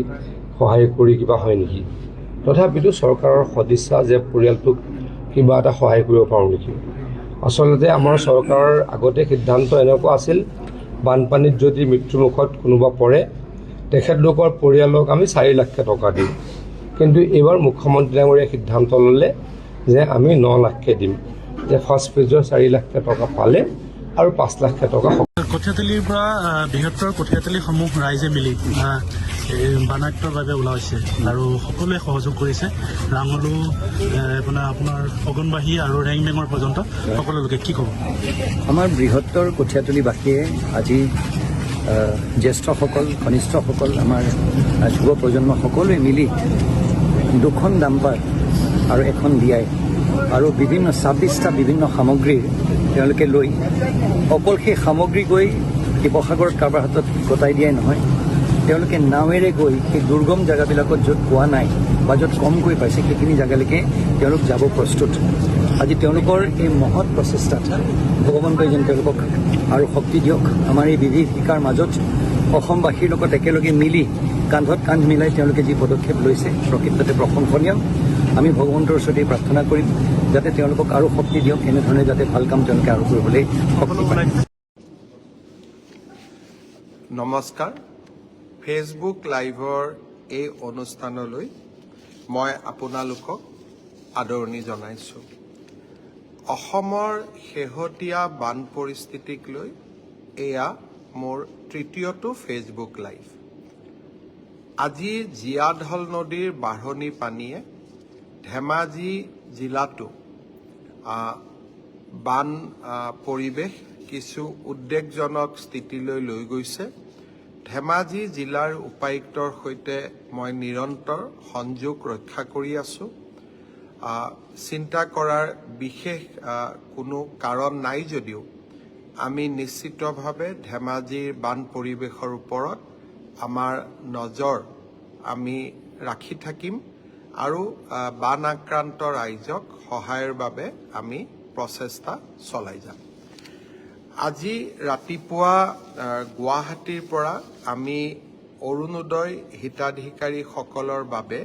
[SPEAKER 14] সহায় কৰি কিবা হয় নেকি তথাপিতো চৰকাৰৰ সদিচ্ছা যে পৰিয়ালটোক কিবা এটা সহায় কৰিব পাৰোঁ নেকি আচলতে আমাৰ চৰকাৰৰ আগতে সিদ্ধান্ত এনেকুৱা আছিল বানপানীত যদি মৃত্যুমুখত কোনোবা পৰে তেখেতলোকৰ পৰিয়ালক আমি 4 লাখ টকা দিম কিন্তু এইবাৰ মুখ্যমন্ত্ৰী ডাঙৰীয়াই সিদ্ধান্ত ল'লে যে আমি 9 লাখকে দিম যে ফাৰ্ষ্ট ফেজৰ 4 লাখ টকা পালে আৰু 5 লাখ টকা
[SPEAKER 15] কঠীয়াতলীৰ পৰা বৃহত্তৰ কঠীয়াতলীসমূহ ৰাইজে মিলি বানাক্যৰ বাবে ওলাইছে আৰু সকলোৱে সহযোগ কৰিছে ৰাঙলু আপোনাৰ অগনবাহী আৰু ৰেংবেঙৰ পৰ্যন্ত সকলো লোকে কি ক'ব
[SPEAKER 16] আমাৰ বৃহত্তৰ কঠীয়াতলীবাসীয়ে আজি জ্যেষ্ঠসকল কনিষ্ঠসকল আমাৰ যুৱ প্ৰজন্ম সকলোৱে মিলি 2খন ডাম্পাৰ আৰু এখন বিয়াই আৰু বিভিন্ন 26টা বিভিন্ন সামগ্ৰীৰ তেওঁলোকে লৈ অকল সেই সামগ্ৰী গৈ শিৱসাগৰত কাৰোবাৰ হাতত গতাই দিয়াই নহয় তেওঁলোকে নাৱেৰে গৈ সেই দুৰ্গম জেগাবিলাকত য'ত পোৱা নাই বা য'ত কমকৈ পাইছে সেইখিনি জেগালৈকে তেওঁলোক যাব প্ৰস্তুত আজি তেওঁলোকৰ এই মহৎ প্ৰচেষ্টাত ভগৱন্তই যেন তেওঁলোকক আৰু শক্তি দিয়ক আমাৰ এই বিভীষিকাৰ মাজত অসমবাসীৰ লগত একেলগে মিলি কান্ধত কান্ধ মিলাই তেওঁলোকে যি পদক্ষেপ লৈছে প্ৰকৃততে প্ৰশংসনীয় আমি ভগৱন্তৰ ওচৰতে প্ৰাৰ্থনা কৰিম যাতে তেওঁলোকক আৰু শক্তি দিয়ক এনেধৰণে যাতে ভাল কাম তেওঁলোকে আৰু কৰিবলৈ শক্তি পায়
[SPEAKER 17] নমস্কাৰ ফেচবুক লাইভৰ এই অনুষ্ঠানলৈ মই আপোনালোকক আদৰণি জনাইছোঁ অসমৰ শেহতীয়া বান পৰিস্থিতিক লৈ এয়া মোৰ তৃতীয়টো ফেচবুক লাইভ আজি জীয়াঢল নদীৰ বাঢ়নি পানীয়ে ধেমাজি জিলাটো বান পৰিৱেশ কিছু উদ্বেগজনক স্থিতিলৈ লৈ গৈছে ধেমাজি জিলাৰ উপায়ুক্তৰ সৈতে মই নিৰন্তৰ সংযোগ ৰক্ষা কৰি আছোঁ চিন্তা কৰাৰ বিশেষ কোনো কাৰণ নাই যদিও আমি নিশ্চিতভাৱে ধেমাজিৰ বান পৰিৱেশৰ ওপৰত আমাৰ নজৰ আমি ৰাখি থাকিম আৰু বান আক্ৰান্ত ৰাইজক সহায়ৰ বাবে আমি প্ৰচেষ্টা চলাই যাম আজি ৰাতিপুৱা গুৱাহাটীৰ পৰা আমি অৰুণোদয় হিতাধিকাৰীসকলৰ বাবে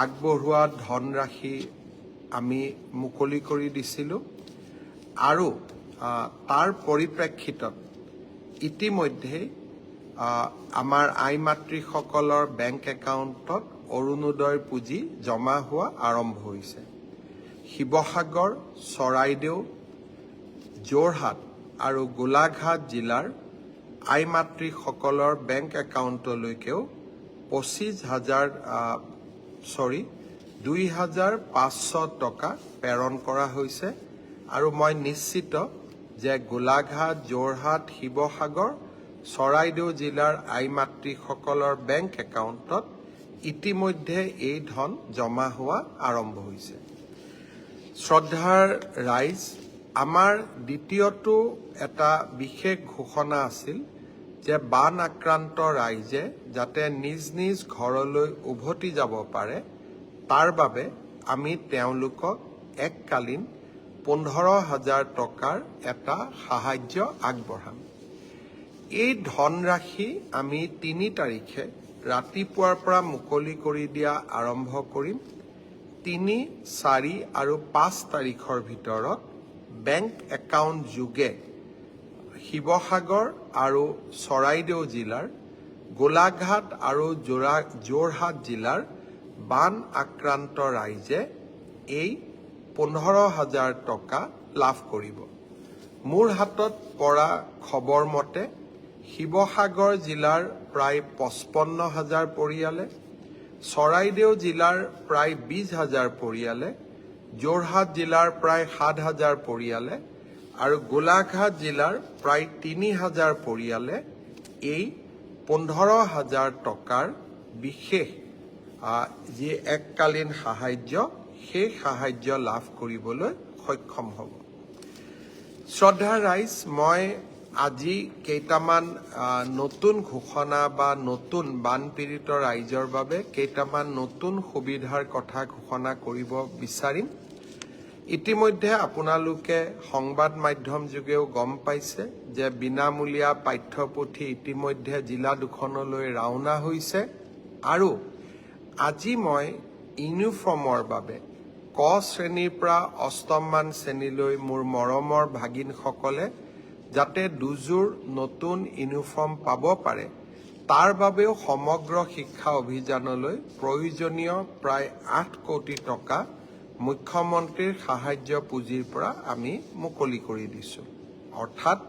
[SPEAKER 17] আগবঢ়োৱা ধনৰাশি আমি মুকলি কৰি দিছিলোঁ আৰু তাৰ পৰিপ্ৰেক্ষিতত ইতিমধ্যে আমাৰ আই মাতৃসকলৰ বেংক একাউণ্টত অৰুণোদয় পুঁজি জমা হোৱা আৰম্ভ হৈছে। শিৱসাগৰ, চৰাইদেউ, যোৰহাট আৰু গোলাঘাট জিলাৰ আই মাতৃসকলৰ বেংক একাউণ্টলৈকেও 2,500 টকা প্ৰেৰণ কৰা হৈছে আৰু মই নিশ্চিত যে গোলাঘাট, যোৰহাট, শিৱসাগৰ, চৰাইদেউ জিলাৰ আই মাতৃসকলৰ বেংক একাউণ্টত ইতিমধ্যে এই ধন জমা হোৱা আৰম্ভ হৈছে। শ্ৰদ্ধাৰ ৰাইজ, আমাৰ দ্বিতীয়টো এটা বিশেষ ঘোষণা আছিল যে বান আক্ৰান্ত ৰাইজে যাতে নিজ নিজ ঘৰলৈ উভতি যাব পাৰে, তাৰ বাবে আমি তেওঁলোকক এককালীন 15,000 টকাৰ এটা সাহায্য আগবঢ়াম। এই ধনৰাশি আমি 3 তাৰিখে ৰাতিপুৱাৰ পৰা মুকলি কৰি দিয়া আৰম্ভ কৰিম। 3, 4 আৰু 5 তাৰিখৰ ভিতৰত বেংক একাউণ্ট যোগে শিৱসাগৰ আৰু চৰাইদেউ জিলাৰ, গোলাঘাট আৰু যোৰহাট জিলাৰ বান আক্ৰান্ত ৰাইজে এই 15,000 টকা লাভ কৰিব। মোৰ হাতত পৰা খবৰ মতে শিৱসাগৰ জিলাৰ প্ৰায় 55,000 পৰিয়ালে, চৰাইদেউ জিলাৰ প্ৰায় 20,000 পৰিয়ালে, যোৰহাট জিলাৰ প্ৰায় 7,000 পৰিয়ালে আৰু গোলাঘাট জিলাৰ প্ৰায় 3,000 পৰিয়ালে এই 15,000 টকাৰ বিশেষ যি এককালীন সাহায্য, সেই সাহায্য লাভ কৰিবলৈ সক্ষম হ'ব। শ্ৰদ্ধাৰ ৰাইজ, মই আজি কেইটামান নতুন ঘোষণা বা নতুন বানপীড়িত ৰাইজৰ বাবে কেইটামান নতুন সুবিধাৰ কথা ঘোষণা কৰিব বিচাৰিম। ইতিমধ্যে আপোনালোকে সংবাদ মাধ্যম যোগেও গম পাইছে যে বিনামূলীয়া পাঠ্যপুথি ইতিমধ্যে জিলা দুখনলৈ ৰাওনা হৈছে আৰু আজি মই ইউনিফৰ্মৰ বাবে ক শ্ৰেণীৰ পৰা 8ম শ্ৰেণীলৈ মোৰ মৰমৰ ভাগিনসকলে যাতে দুযোৰ নতুন ইউনিফৰ্ম পাব পাৰে, তাৰ বাবেও সমগ্ৰ শিক্ষা অভিযানলৈ প্ৰয়োজনীয় প্ৰায় 8 কোটি টকা মুখ্যমন্ত্ৰীৰ সাহায্য পুঁজিৰ পৰা আমি মুকলি কৰি দিছোঁ। অৰ্থাৎ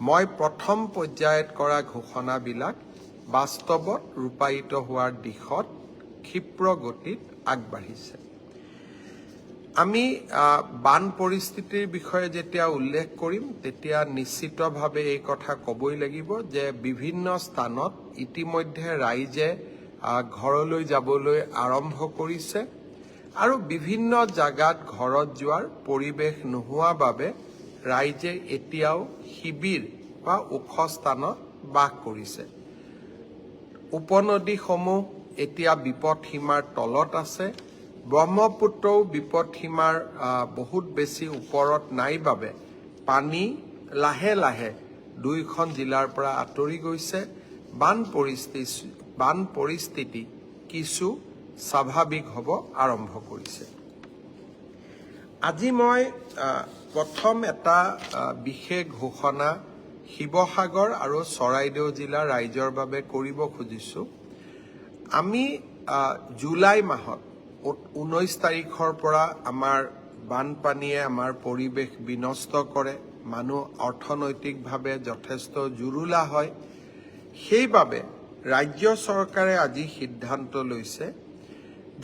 [SPEAKER 17] মই প্ৰথম পৰ্যায়ত কৰা ঘোষণাবিলাক বাস্তৱত ৰূপায়িত হোৱাৰ দিশত ক্ষীপ্ৰ গতিত আগবাঢ়িছে। আমি বান পৰিস্থিতিৰ বিষয়ে যেতিয়া উল্লেখ কৰিম তেতিয়া নিশ্চিতভাৱে এই কথা ক'বই লাগিব যে বিভিন্ন স্থানত ইতিমধ্যে ৰাইজে ঘৰলৈ যাবলৈ আৰম্ভ কৰিছে আৰু বিভিন্ন জাগাত ঘৰত যোৱাৰ পৰিৱেশ নোহোৱা বাবে ৰাইজে এতিয়াও শিবিৰ বা ওখ স্থানত বাস কৰিছে। উপনদীসমূহ এতিয়া বিপদ সীমাৰ তলত আছে। ব্ৰহ্মপুত্ৰও বিপদ সীমাৰ বহুত বেছি ওপৰত নাই বাবে পানী লাহে লাহে 2খন জিলাৰ পৰা আঁতৰি গৈছে। বান পৰিস্থিতি কিছু স্বাভাৱিক হ'ব আৰম্ভ কৰিছে। আজি মই প্ৰথম এটা বিশেষ ঘোষণা শিৱসাগৰ আৰু চৰাইদেউ জিলাৰ ৰাইজৰ বাবে কৰিব খুজিছোঁ। আমি জুলাই মাহত 19 তাৰিখৰ পৰা আমাৰ বানপানীয়ে আমাৰ পৰিৱেশ বিনষ্ট কৰে, মানুহ অৰ্থনৈতিকভাৱে যথেষ্ট জুৰুলা হয়। সেইবাবে ৰাজ্য চৰকাৰে আজি সিদ্ধান্ত লৈছে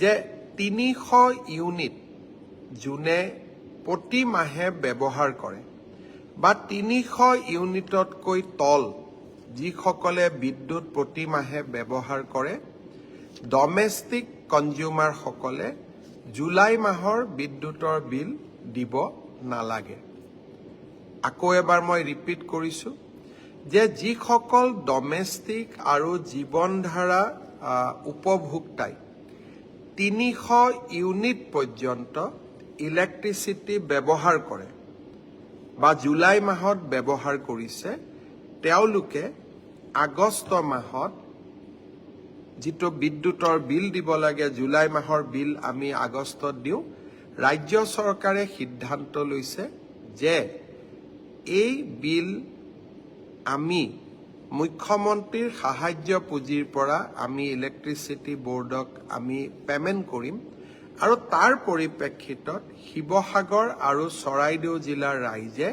[SPEAKER 17] যে 300 ইউনিট যোনে প্ৰতি মাহে ব্যৱহাৰ কৰে বা 300 ইউনিটতকৈ তল যিসকলে বিদ্যুৎ প্ৰতি মাহে ব্যৱহাৰ কৰে, ডমেষ্টিক কনজিউমাৰসকলে জুলাই মাহৰ বিদ্যুতৰ বিল দিব নালাগে। আকৌ এবাৰ মই ৰিপিট কৰিছোঁ যে যিসকল ডমেষ্টিক আৰু জীৱনধাৰা উপভোক্তাই 300 ইউনিট পৰ্যন্ত ইলেক্ট্ৰিচিটি ব্যৱহাৰ কৰে বা জুলাই মাহত ব্যৱহাৰ কৰিছে, তেওঁলোকে আগষ্ট মাহত যিটো বিদ্যুতৰ বিল দিব লাগে, জুলাই মাহৰ বিল আমি আগষ্টত দিওঁ, ৰাজ্য চৰকাৰে সিদ্ধান্ত লৈছে যে এই বিল আমি মুখ্যমন্ত্ৰীৰ সাহায্য পুঁজিৰ পৰা আমি ইলেক্ট্ৰিচিটি বোৰ্ডক আমি পেমেণ্ট কৰিম আৰু তাৰ পৰিপ্ৰেক্ষিতত শিৱসাগৰ আৰু চৰাইদেউ জিলাৰ ৰাইজে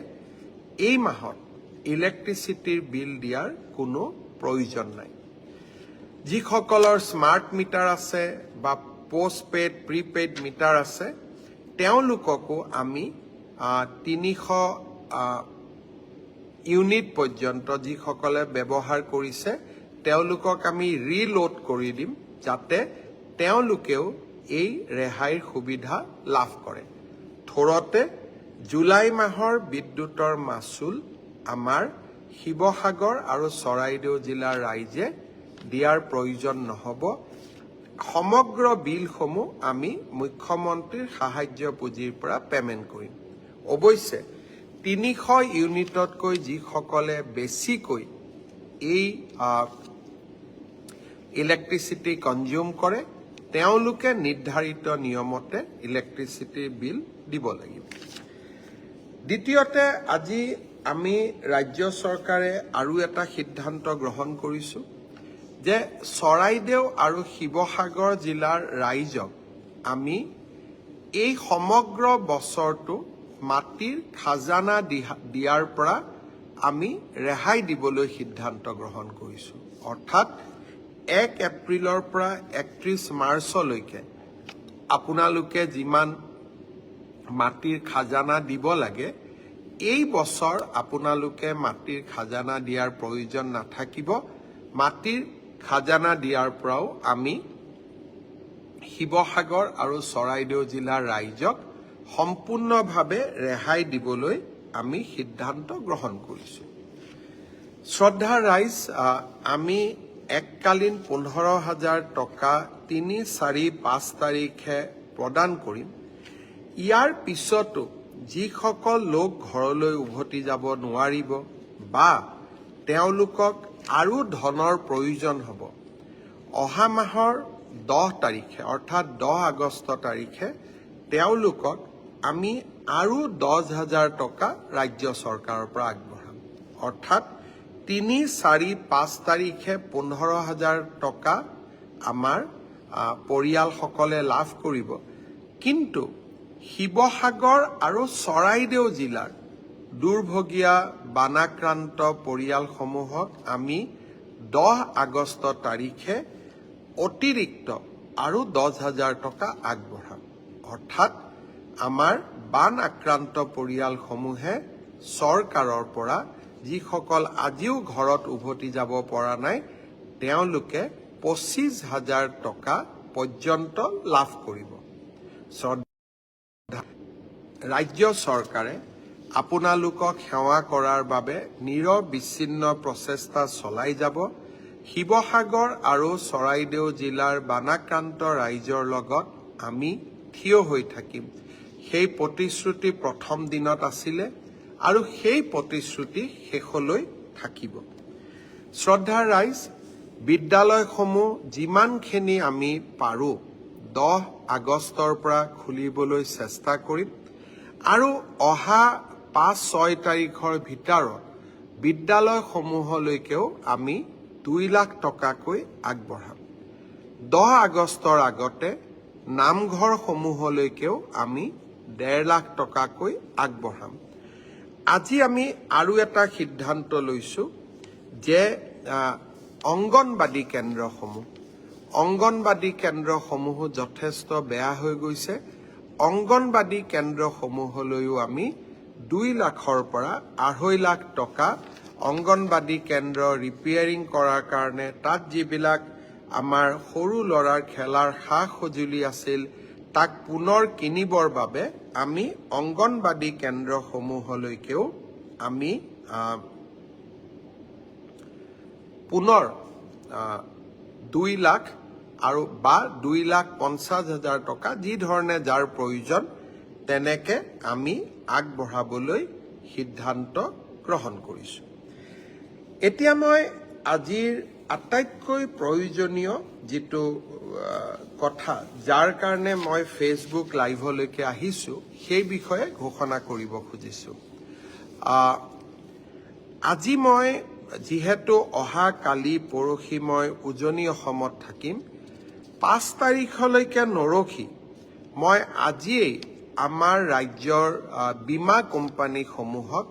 [SPEAKER 17] এই মাহত ইলেক্ট্ৰিচিটিৰ বিল দিয়াৰ কোনো প্ৰয়োজন নাই। যিসকলৰ স্মাৰ্ট মিটাৰ আছে বা পোষ্টপেইড প্ৰিপেইড মিটাৰ আছে তেওঁলোককো আমি 300 ইউনিট পৰ্যন্ত যিসকলে ব্যৱহাৰ কৰিছে তেওঁলোকক আমি ৰিলোড কৰি দিম যাতে তেওঁলোকেও এই ৰেহাইৰ সুবিধা লাভ কৰে। থোৰতে জুলাই মাহৰ বিদ্যুতৰ মাচুল আমাৰ শিৱসাগৰ আৰু চৰাইদেউ জিলাৰ ৰাইজে দিয়াৰ প্ৰয়োজন নহ'ব। সমগ্ৰ বিলসমূহ আমি মুখ্যমন্ত্ৰীৰ সাহায্য পুঁজিৰ পৰা পেমেণ্ট কৰিম। অৱশ্যে 300 ইউনিটতকৈ যিসকলে বেছিকৈ এই ইলেক্ট্ৰিচিটি কনজিউম কৰে তেওঁলোকে নিৰ্ধাৰিত নিয়মতে ইলেক্ট্ৰিচিটিৰ বিল দিব লাগিব। দ্বিতীয়তে আজি আমি ৰাজ্য চৰকাৰে আৰু এটা সিদ্ধান্ত গ্ৰহণ কৰিছোঁ যে চৰাইদেউ আৰু শিৱসাগৰ জিলাৰ ৰাইজক আমি এই সমগ্ৰ বছৰটো মাটিৰ খাজানা দিয়াৰ পৰা আমি ৰেহাই দিবলৈ সিদ্ধান্ত গ্ৰহণ কৰিছোঁ। অৰ্থাৎ 1 এপ্ৰিলৰ পৰা 31 মাৰ্চলৈকে আপোনালোকে যিমান মাটিৰ খাজানা দিব লাগে এই বছৰ আপোনালোকে মাটিৰ খাজানা দিয়াৰ প্ৰয়োজন নাথাকিব। মাটিৰ খাজানা দিয়াৰ পৰাও আমি শিৱসাগৰ আৰু চৰাইদেউ জিলাৰ ৰাইজক সম্পূৰ্ণভাৱে ৰেহাই দিবলৈ আমি সিদ্ধান্ত গ্ৰহণ কৰিছোঁ। শ্ৰদ্ধাৰ ৰাইজ, আমি এককালীন 15,000 টকা 3, 4, 5 তাৰিখে প্ৰদান কৰিম। ইয়াৰ পিছতো যিসকল লোক ঘৰলৈ উভতি যাব নোৱাৰিব বা তেওঁলোকক আৰু ধনৰ প্ৰয়োজন হ'ব অহা মাহৰ 10 তাৰিখে অৰ্থাৎ 10 আগষ্ট তাৰিখে তেওঁলোকক আমি আৰু 10,000 টকা ৰাজ্য চৰকাৰৰ পৰা আগবঢ়াম। অৰ্থাৎ 3, 4, 5 তাৰিখে 15,000 টকা আমাৰ পৰিয়ালসকলে লাভ কৰিব। কিন্তু শিৱসাগৰ আৰু চৰাইদেউ জিলাৰ দুৰ্ভগীয়া বানাক্ৰান্ত পৰিয়ালসমূহক আমি 10 আগষ্ট তাৰিখে অতিৰিক্ত আৰু 10,000 টকা আগবঢ়াম। অৰ্থাৎ আমাৰ বান আক্ৰান্ত পৰিয়ালসমূহে চৰকাৰৰ পৰা যিসকল আজিও ঘৰত উভতি যাব পৰা নাই তেওঁলোকে 25,000 টকা পৰ্যন্ত লাভ কৰিব। ৰাজ্য চৰকাৰে আপোনালোকক সেৱা কৰাৰ বাবে নিৰবিচ্ছিন্ন প্ৰচেষ্টা চলাই যাব। শিৱসাগৰ আৰু চৰাইদেউ জিলাৰ বানাক্ৰান্ত ৰাইজৰ লগত আমি থিয় হৈ থাকিম। সেই প্ৰতিশ্ৰুতি প্ৰথম দিনত আছিলে আৰু সেই প্ৰতিশ্ৰুতি শেষলৈ থাকিব। শ্ৰদ্ধাৰ ৰাইজ, বিদ্যালয়সমূহ যিমানখিনি আমি পাৰোঁ 10 আগষ্টৰ পৰা খুলিবলৈ চেষ্টা কৰিম আৰু অহা 5-6 তাৰিখৰ ভিতৰত বিদ্যালয়সমূহলৈকেও আমি 2 লাখ টকাকৈ আগবঢ়াম। 10 আগষ্টৰ আগতে নামঘৰসমূহলৈকেও আমি 1.5 লাখ টকাকৈ আগবঢ়াম। আজি আমি আৰু এটা সিদ্ধান্ত লৈছোঁ যে অংগনবাদী কেন্দ্ৰসমূহ যথেষ্ট বেয়া হৈ গৈছে। অংগনবাদী কেন্দ্ৰসমূহলৈও আমি 2 লাখৰ পৰা 2.5 লাখ টকা অংগনবাদী কেন্দ্ৰ ৰিপেয়াৰিং কৰাৰ কাৰণে তাত যিবিলাক আমাৰ সৰু ল'ৰাৰ খেলাৰ সা সঁজুলি আছিল তাক পুনৰ কিনিবৰ বাবে আমি অংগনবাদী কেন্দ্ৰসমূহলৈকেও আমি পুনৰ 2 লাখ আৰু বা 2,50,000 টকা যি ধৰণে যাৰ প্ৰয়োজন তেনেকে আমি আগবঢ়াবলৈ সিদ্ধান্ত গ্ৰহণ কৰিছোঁ। এতিয়া মই আজিৰ আটাইতকৈ প্ৰয়োজনীয় যেটো কথা যাৰ কাৰণে মই ফেসবুক লাইভলৈকে আহিছো সেই বিষয়ে ঘোষণা কৰিব খুজিছো আজি মই যেহেতু অহা কালি পৰহি মই উজনি অসমত থাকিম 5 তাৰিখলৈকে নৰখি মই আজিয়ে আমাৰ ৰাজ্যৰ বীমা কোম্পানী সমূহক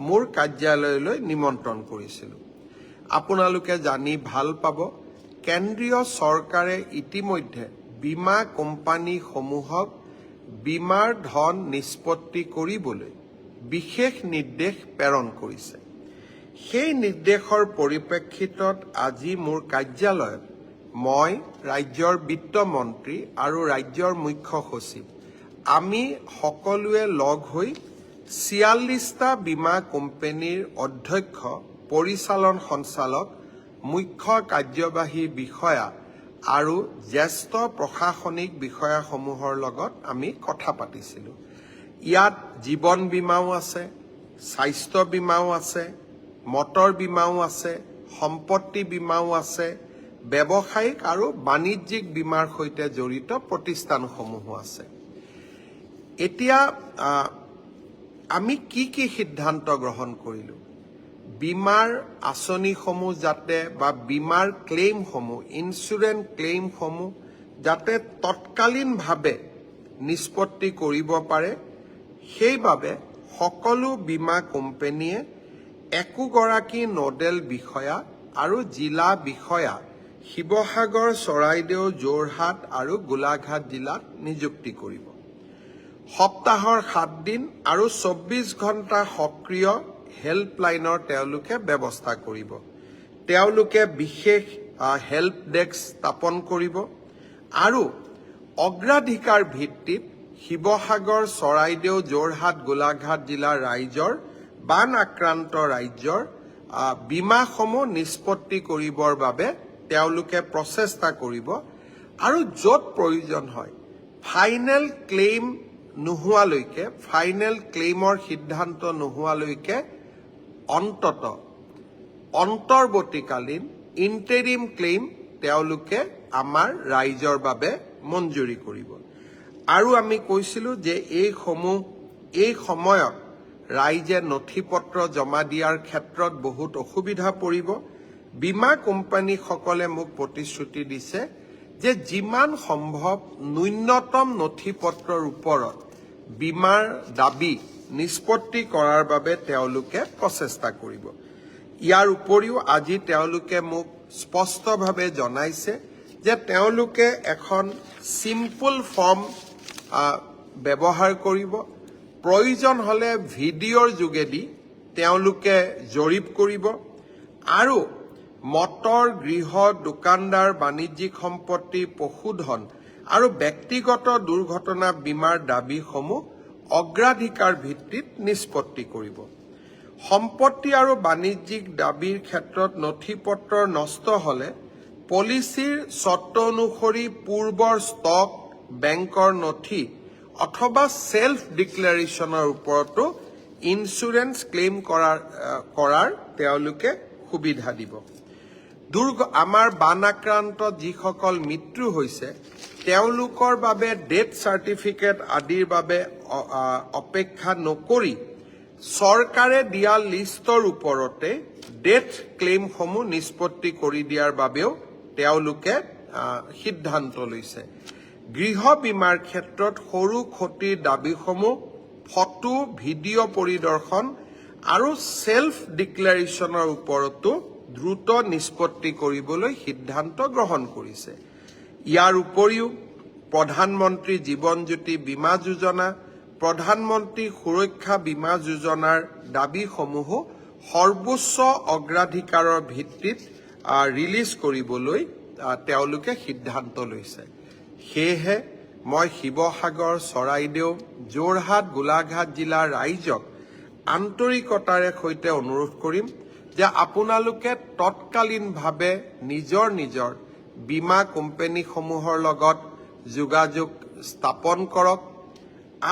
[SPEAKER 17] মোৰ কাৰ্যালয়লৈ নিমন্ত্ৰণ কৰিছিলো আপোনালোকে জানি ভাল পাব কেন্দ্ৰীয় চৰকাৰে ইতিমধ্যে বীমা কোম্পানী সমূহক বীমাৰ ধন নিষ্পত্তি কৰিবলৈ বিশেষ নিৰ্দেশ প্ৰেৰণ কৰিছে সেই নিৰ্দেশৰ পৰিপ্ৰেক্ষিতত আজি মোৰ কাৰ্যালয়ত মই ৰাজ্যৰ বিত্ত মন্ত্ৰী আৰু ৰাজ্যৰ মুখ্য সচিব আমি সকলোৱে লগ হৈ 46টা বীমা কোম্পানীৰ অধ্যক্ষ পৰিচালন সঞ্চালক মুখ্য কাৰ্যবাহী বিষয়া আৰু জ্যেষ্ঠ প্ৰশাসনিক বিষয়াসমূহৰ লগত আমি কথা পাতিছিলো ইয়াত জীৱন বীমাও আছে স্বাস্থ্য বীমাও আছে মটৰ বীমাও আছে সম্পত্তি বীমাও আছে ব্যৱসায়িক আৰু বাণিজ্যিক বীমাৰ সৈতে জড়িত প্ৰতিষ্ঠানসমূহ আছে এতিয়া আমি কি সিদ্ধান্ত গ্ৰহণ কৰিলো বীমাৰ আঁচনিসমূহ যাতে বা বীমাৰ ক্লেইমসমূহ ইনস্যুৰেন্স ক্লেইমসমূহ যাতে তৎকালীনভাৱে নিষ্পত্তি কৰিব পাৰে সেইবাবে সকলো বীমা কোম্পানীয়ে একোগৰাকী নোডেল বিষয়া আৰু জিলা বিষয়া শিৱসাগৰ চৰাইদেউ যোৰহাট আৰু গোলাঘাট জিলাত নিযুক্তি কৰিব সপ্তাহৰ 7 দিন আৰু 24 ঘণ্টা সক্ৰিয় হেল্পলাইনৰ তেওঁলোকে ব্যৱস্থা কৰিব তেওঁলোকে বিশেষ হেল্প ডেস্ক স্থাপন কৰিব আৰু অগ্ৰাধিকাৰ ভিত্তিত শিৱসাগৰ চৰাইদেউ যোৰহাট গোলাঘাট জিলাৰ ৰাইজৰ বান আক্ৰান্ত ৰাজ্যৰ বীমাসমূহ নিষ্পত্তি কৰিবৰ বাবে তেওঁলোকে প্ৰচেষ্টা কৰিব আৰু য'ত প্ৰয়োজন হয় ফাইনেল ক্লেইম নোহোৱালৈকে ফাইনেল ক্লেইমৰ সিদ্ধান্ত নোহোৱালৈকে অন্তৰ্বৰ্তীকালীন ইন্টাৰিম ক্লেইম তেওঁলোকে আমাৰ ৰাইজৰ বাবে মঞ্জুৰি কৰিব আৰু আমি কৈছিলো যে এই সময়ত ৰাইজে নথিপত্ৰ জমা দিয়াৰ ক্ষেত্ৰত বহুত অসুবিধা পৰিব বীমা কোম্পানীসকলে মোক প্ৰতিশ্ৰুতি দিছে যে যিমান সম্ভৱ ন্যূনতম নথিপত্ৰৰ ওপৰত বীমাৰ দাবী নিষ্পত্তি কৰাৰ বাবে তেওঁলোকে প্ৰচেষ্টা কৰিব ইয়াৰ উপৰিও আজি তেওঁলোকে মোক স্পষ্টভাৱে জনাইছে যে তেওঁলোকে এখন সিম্পল ফৰ্ম ব্যৱহাৰ কৰিব প্ৰয়োজন হলে ভিডিঅ'ৰ যোগেদি তেওঁলোকে জৰীপ কৰিব আৰু মটৰ গৃহ দোকানদাৰ বাণিজ্যিক সম্পত্তি পশুধন আৰু ব্যক্তিগত দুৰ্ঘটনা বীমাৰ দাবীসমূহ অগ্ৰাধিকাৰ ভিত্তিত নিষ্পত্তি কৰিব সম্পত্তি আৰু বাণিজ্যিক দাবীৰ ক্ষেত্ৰত নথিপত্ৰ নষ্ট হলে পলিচিৰ চৰ্ত অনুসৰি পূৰ্বৰ ষ্টক বেংকৰ নথি অথবা সেলফ ডিক্লেৰেশ্যনৰ ওপৰতো ইনস্যুৰেন্স ক্লেইম কৰাৰ তেওঁলোকে সুবিধা দিব আমাৰ বান আক্ৰান্ত যিসকল মৃত্যু হৈছে তেওঁলোকৰ বাবে ডেথ চাৰ্টিফিকেট আদিৰ বাবে অপেক্ষা নকৰি চৰকাৰে দিয়া লিষ্টৰ ওপৰতে ডেথ ক্লেইমসমূহ নিষ্পত্তি কৰি দিয়াৰ বাবেও তেওঁলোকে সিদ্ধান্ত লৈছে গৃহ বীমাৰ ক্ষেত্ৰত সৰু ক্ষতিৰ দাবীসমূহ ফটো ভিডিঅ' পৰিদৰ্শন আৰু সেলফ ডিক্লেৰেশ্যনৰ ওপৰতো দ্ৰুত নিষ্পত্তি কৰিবলৈ সিদ্ধান্ত গ্ৰহণ কৰিছে ইয়াৰ উপৰিও প্ৰধানমন্ত্ৰী জীৱন জ্যোতি বীমা যোজনা প্ৰধানমন্ত্ৰী সুৰক্ষা বীমা যোজনাৰ দাবীসমূহ সৰ্বোচ্চ অগ্ৰাধিকাৰৰ ভিত্তিত ৰিলিজ কৰিবলৈ তেওঁলোকে সিদ্ধান্ত লৈছে সেয়েহে মই শিৱসাগৰ চৰাইদেউ যোৰহাট গোলাঘাট জিলাৰ ৰাইজক আন্তৰিকতাৰে সৈতে অনুৰোধ কৰিম যে আপোনালোকে তৎকালীনভাৱে নিজৰ বীমা কোম্পানীসমূহৰ লগত যোগাযোগ স্থাপন কৰক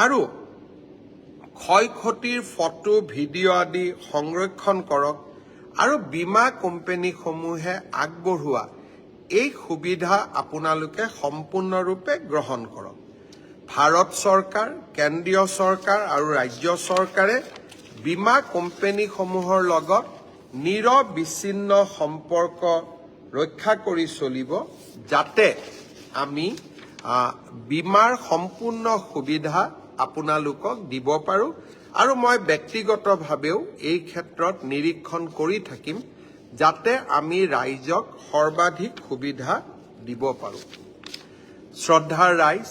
[SPEAKER 17] আৰু ক্ষয় ক্ষতিৰ ফটো ভিডিঅ' আদি সংৰক্ষণ কৰক আৰু বীমা কোম্পানীসমূহে আগবঢ়োৱা এই সুবিধা আপোনালোকে সম্পূৰ্ণৰূপে গ্ৰহণ কৰক। ভাৰত চৰকাৰ, কেন্দ্ৰীয় চৰকাৰ আৰু ৰাজ্য চৰকাৰে বীমা কোম্পানীসমূহৰ লগত নিৰবিচ্ছিন্ন সম্পৰ্ক ৰক্ষা কৰি চলিব, যাতে আমি বীমাৰ সম্পূৰ্ণ সুবিধা আপোনালোকক দিব পাৰোঁ। আৰু মই ব্যক্তিগতভাৱেও এই ক্ষেত্ৰত নিৰীক্ষণ কৰি থাকিম, যাতে আমি ৰাইজক সৰ্বাধিক সুবিধা দিব পাৰোঁ। শ্ৰদ্ধাৰ ৰাইজ,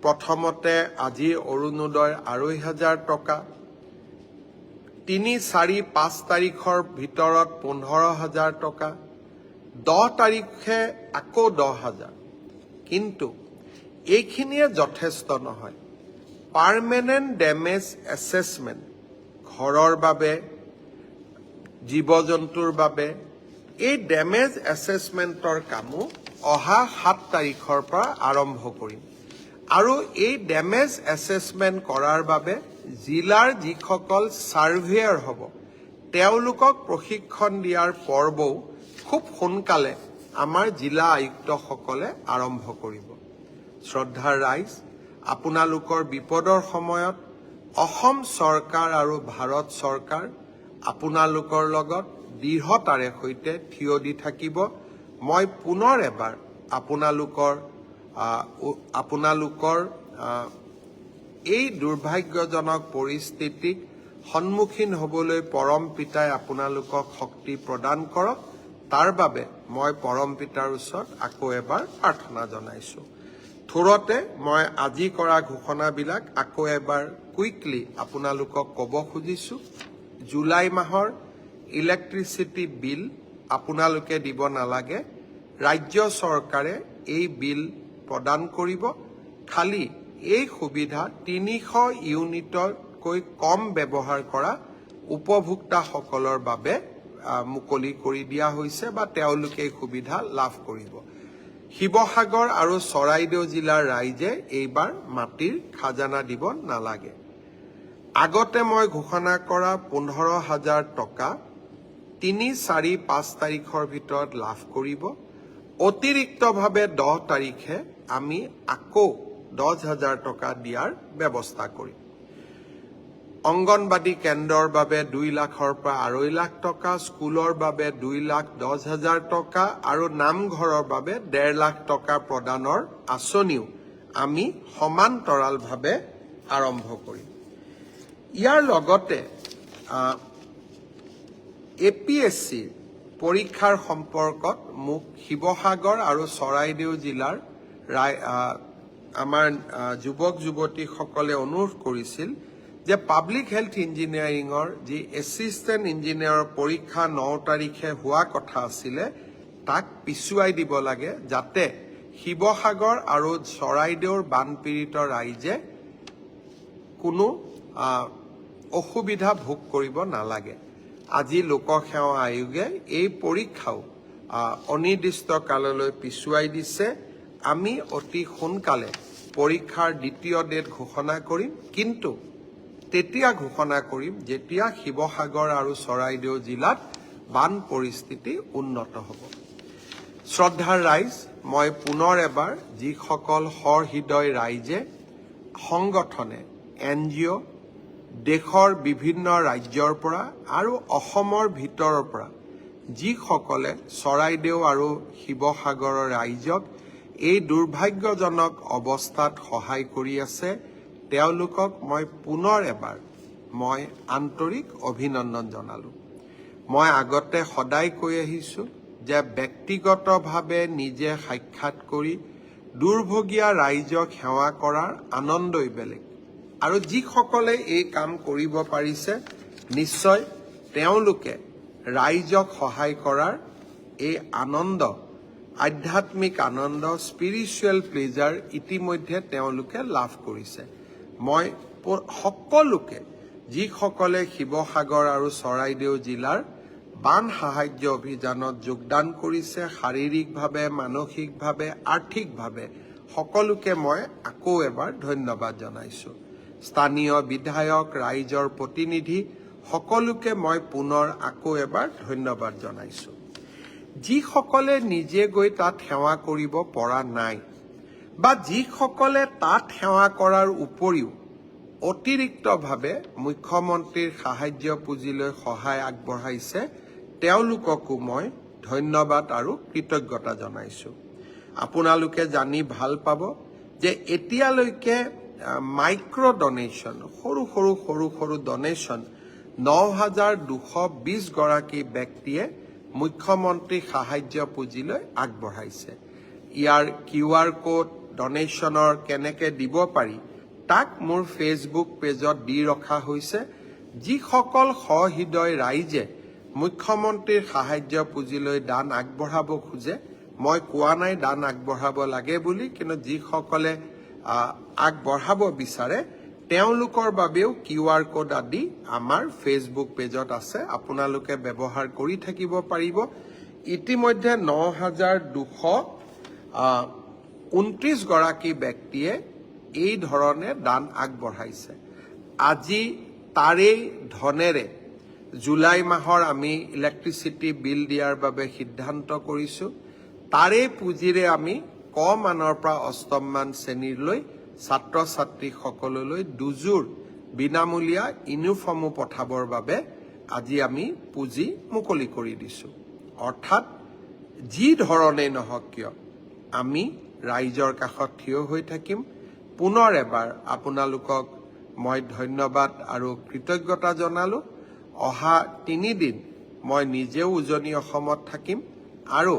[SPEAKER 17] প্ৰথমতে আজি অৰুণোদয় ২৫০০ টকা, ৩, ৪, ৫ তাৰিখৰ ভিতৰত ১৫,০০০ টকা, ১০ তাৰিখে আকৌ ১০,০০০। কিন্তু এইখিনিয়ে যথেষ্ট নহয়। পাৰ্মানেণ্ট ডেমেজ এছেছমেণ্ট, ঘৰৰ বাবে, জীৱ জন্তুৰ বাবে, এই ডেমেজ এছেছমেণ্টৰ কামো অহা ৭ তাৰিখৰ পৰা আৰম্ভ কৰিম। আৰু এই ডেমেজ এছেছমেণ্ট কৰাৰ বাবে জিলাৰ যিসকল ছাৰ্ভেয়াৰ হ'ব, তেওঁলোকক প্ৰশিক্ষণ দিয়াৰ পৰ্বও খুব সোনকালে আমাৰ জিলা আয়ুক্তসকলে আৰম্ভ কৰিব। শ্ৰদ্ধাৰ ৰাইজ, আপোনালোকৰ বিপদৰ সময়ত অসম চৰকাৰ আৰু ভাৰত চৰকাৰ আপোনালোকৰ লগত দৃঢ়তাৰে সৈতে থিয় দি থাকিব। মই পুনৰ এবাৰ আপোনালোকৰ এই দুৰ্ভাগ্যজনক পৰিস্থিতিক সন্মুখীন হ'বলৈ পৰম পিতাই আপোনালোকক শক্তি প্ৰদান কৰক। তাৰ বাবে মই পৰম পিতাৰ ওচৰত আকৌ এবাৰ প্ৰাৰ্থনা জনাইছোঁ। থোৰতে মই আজি কৰা ঘোষণাবিলাক আকৌ এবাৰ কুইকলি আপোনালোকক ক'ব খুজিছোঁ। জুলাই মাহৰ ইলেক্ট্ৰিচিটি বিল আপোনালোকে দিব নালাগে। ৰাজ্য চৰকাৰে এই বিল প্ৰদান কৰিব। খালি এই সুবিধা ৩০০ ইউনিটতকৈ কম ব্যৱহাৰ কৰা উপভোক্তাসকলৰ বাবে মুকলি কৰি দিয়া হৈছে, বা তেওঁলোকে এই সুবিধা লাভ কৰিব। শিৱসাগৰ আৰু চৰাইদেউ জিলাৰ ৰাইজে এইবাৰ মাটিৰ খাজানা দিব নালাগে। আগতে মই ঘোষণা কৰা ১৫,০০০ টকা ৩, ৪, ৫ তাৰিখৰ ভিতৰত লাভ কৰিব। অতিৰিক্তভাৱে ১০ তাৰিখে আমি আকৌ ১০,০০০ টকা দিয়াৰ ব্যৱস্থা কৰিম। অংগনবাদী কেন্দ্ৰৰ বাবে ২ লাখৰ পৰা ২.৫ লাখ টকা, স্কুলৰ বাবে ২,১০,০০০ টকা আৰু নামঘৰৰ বাবে ১.৫ লাখ টকা প্ৰদানৰ আঁচনিও আমি সমান্তৰালভাৱে আৰম্ভ কৰিম। ইয়াৰ লগতে APSCৰ পৰীক্ষাৰ সম্পৰ্কত মোক শিৱসাগৰ আৰু চৰাইদেউ জিলাৰ আমাৰ যুৱক যুৱতীসকলে অনুৰোধ কৰিছিল যে পাব্লিক হেল্থ ইঞ্জিনিয়াৰিঙৰ যি এছিষ্টেণ্ট ইঞ্জিনিয়াৰৰ পৰীক্ষা ৯ তাৰিখে হোৱা কথা আছিলে, তাক পিছুৱাই দিব লাগে, যাতে শিৱসাগৰ আৰু চৰাইদেউৰ বানপীড়িত ৰাইজে কোনো অসুবিধা ভোগ কৰিব নালাগে। আজি লোকসেৱা আয়োগে এই পৰীক্ষাও অনিৰ্দিষ্ট কাললৈ পিছুৱাই দিছে। আমি অতি সোনকালে পৰীক্ষাৰ দ্বিতীয় ডেট ঘোষণা কৰিম, কিন্তু তেতিয়া ঘোষণা কৰিম যেতিয়া শিৱসাগৰ আৰু চৰাইদেউ জিলাত বান পৰিস্থিতি উন্নত হ'ব। শ্ৰদ্ধাৰ ৰাইজ, মই পুনৰ এবাৰ যিসকল সহৃদয় ৰাইজে, সংগঠনে, NGO, দেশৰ বিভিন্ন ৰাজ্যৰ পৰা আৰু অসমৰ ভিতৰৰ পৰা যিসকলে চৰাইদেউ আৰু শিৱসাগৰৰ ৰাইজক এই দুৰ্ভাগ্যজনক অৱস্থাত সহায় কৰি আছে, তেওঁলোকক মই পুনৰ এবাৰ আন্তৰিক অভিনন্দন জনালোঁ। মই আগতে সদায় কৈ আহিছোঁ যে ব্যক্তিগতভাৱে নিজে সাক্ষাৎ কৰি দুৰ্ভগীয়া ৰাইজক সেৱা কৰাৰ আনন্দই বেলেগ। আৰু যিসকলে এই কাম কৰিব পাৰিছে, নিশ্চয় তেওঁলোকে ৰাইজক সহায় কৰাৰ এই আনন্দ, আধ্যাত্মিক আনন্দ, স্পিৰিচুৱেল প্লেজাৰ ইতিমধ্যে তেওঁলোকে লাভ কৰিছে। মই সকলোকে, যিসকলে শিৱসাগৰ আৰু চৰাইদেউ জিলাৰ বান সাহায্য অভিযানত যোগদান কৰিছে, শাৰীৰিকভাৱে, মানসিকভাৱে, আৰ্থিকভাৱে, সকলোকে মই আকৌ এবাৰ ধন্যবাদ জনাইছোঁ। স্থানীয় বিধায়ক, ৰাইজৰ প্ৰতিনিধি সকলোকে মই পুনৰ আকৌ এবাৰ ধন্যবাদ জনাইছোঁ। যিসকলে নিজে গৈ তাত সেৱা কৰিব পৰা নাই বা যিসকলে তাত সেৱা কৰাৰ উপৰিও অতিৰিক্তভাৱে মুখ্যমন্ত্ৰীৰ সাহায্য পুঁজিলৈ সহায় আগবঢ়াইছে তেওঁলোককো মই ধন্যবাদ আৰু কৃতজ্ঞতা জনাইছোঁ। আপোনালোকে জানি ভাল পাব যে এতিয়ালৈকে মাইক্ৰ' ডনেশ্যন সৰু ডনেশ্যন ৯,২২০ গৰাকী ব্যক্তিয়ে মুখ্যমন্ত্ৰী সাহায্য পুঁজিলৈ আগবঢ়াইছে। ইয়াৰ QR কোড ডনেশ্যনৰ কেনেকৈ দিব পাৰি তাক মোৰ ফেচবুক পেজত দি ৰখা হৈছে। যিসকল সহৃদয় ৰাইজে মুখ্যমন্ত্ৰীৰ সাহায্য পুঁজিলৈ দান আগবঢ়াব খোজে, মই কোৱা নাই দান আগবঢ়াব লাগে বুলি, কিন্তু যিসকলে আগবঢ়াব বিচাৰে তেওঁলোকৰ বাবেও QR কোড আদি আমাৰ ফেচবুক পেজত আছে, আপোনালোকে ব্যৱহাৰ কৰি থাকিব পাৰিব। ইতিমধ্যে ৯,২২৯ গৰাকী ব্যক্তিয়ে এই ধৰণে দান আগবঢ়াইছে। আজি তাৰেই ধনেৰে জুলাই মাহৰ আমি ইলেক্ট্ৰিচিটি বিল দিয়াৰ বাবে সিদ্ধান্ত কৰিছোঁ। তাৰে পুঁজিৰে আমি ক মানৰ পৰা অষ্টম মান শ্ৰেণীলৈ ছাত্ৰ ছাত্ৰীসকললৈ দুযোৰ বিনামূলীয়া ইউনিফৰ্মো পঠাবৰ বাবে আজি আমি পুঁজি মুকলি কৰি দিছোঁ। অৰ্থাৎ যি ধৰণেই নহওক কিয় আমি ৰাইজৰ কাষত থিয় হৈ থাকিম। পুনৰ এবাৰ আপোনালোকক মই ধন্যবাদ আৰু কৃতজ্ঞতা জনালোঁ। অহা 3 দিন মই নিজেও উজনি অসমত থাকিম আৰু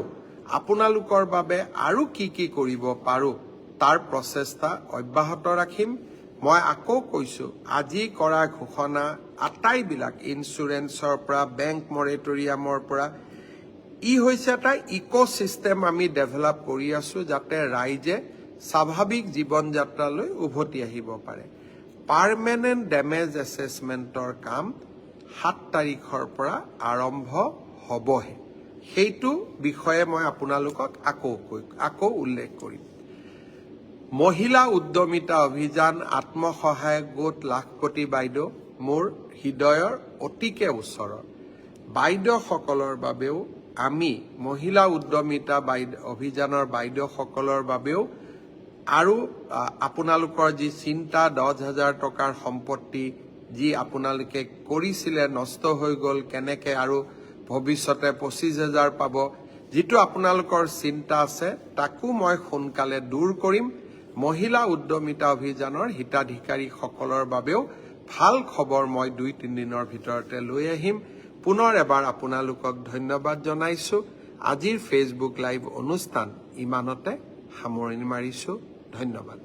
[SPEAKER 17] আপোনালোকৰ বাবে আৰু কি কৰিব পাৰোঁ তাৰ প্ৰচেষ্টা অব্যাহত ৰাখিম। মই আকৌ কৈছোঁ, আজি কৰা ঘোষণা আটাইবিলাক ইঞ্চুৰেঞ্চৰ পৰা বেংক মৰেটৰিয়ামৰ পৰা ই হৈছে এটা ইক'চিষ্টেম আমি ডেভেলপ কৰি আছোঁ, যাতে ৰাইজে স্বাভাৱিক জীৱন যাত্ৰালৈ উভতি আহিব পাৰে। পাৰ্মানেণ্ট ডেমেজ এছেছমেণ্টৰ কাম 7 তাৰিখৰ পৰা আৰম্ভ হ'বহে। সেইটো বিষয়ে মই আপোনালোকক আকৌ উল্লেখ কৰিম। মহিলা উদ্যমিতা অভিযান, আত্মসহায়ক গোট লাখপতি বাইদেউ মোৰ হৃদয়ৰ অতিকে ওচৰৰ। বাইদেউসকলৰ বাবেও আমি মহিলা উদ্যমিতা অভিযানৰ বাইদেউসকলৰ বাবেও আৰু আপোনালোকৰ যি চিন্তা 10,000 টকাৰ সম্পত্তি যি আপোনালোকে কৰিছিলে নষ্ট হৈ গ'ল, কেনেকৈ আৰু ভৱিষ্যতে 25,000 পাব, যিটো আপোনালোকৰ চিন্তা আছে তাকো মই সোনকালে দূৰ কৰিম। মহিলা উদ্যমিতা অভিযানৰ হিতাধিকাৰীসকলৰ বাবেও ভাল খবৰ মই 2-3 দিনৰ ভিতৰতে লৈ আহিম। পুনৰ এবাৰ আপোনালোকক ধন্যবাদ জনাইছোঁ। আজিৰ ফেচবুক লাইভ অনুষ্ঠান ইমানতে সামৰণি মাৰিছোঁ। ধন্যবাদ।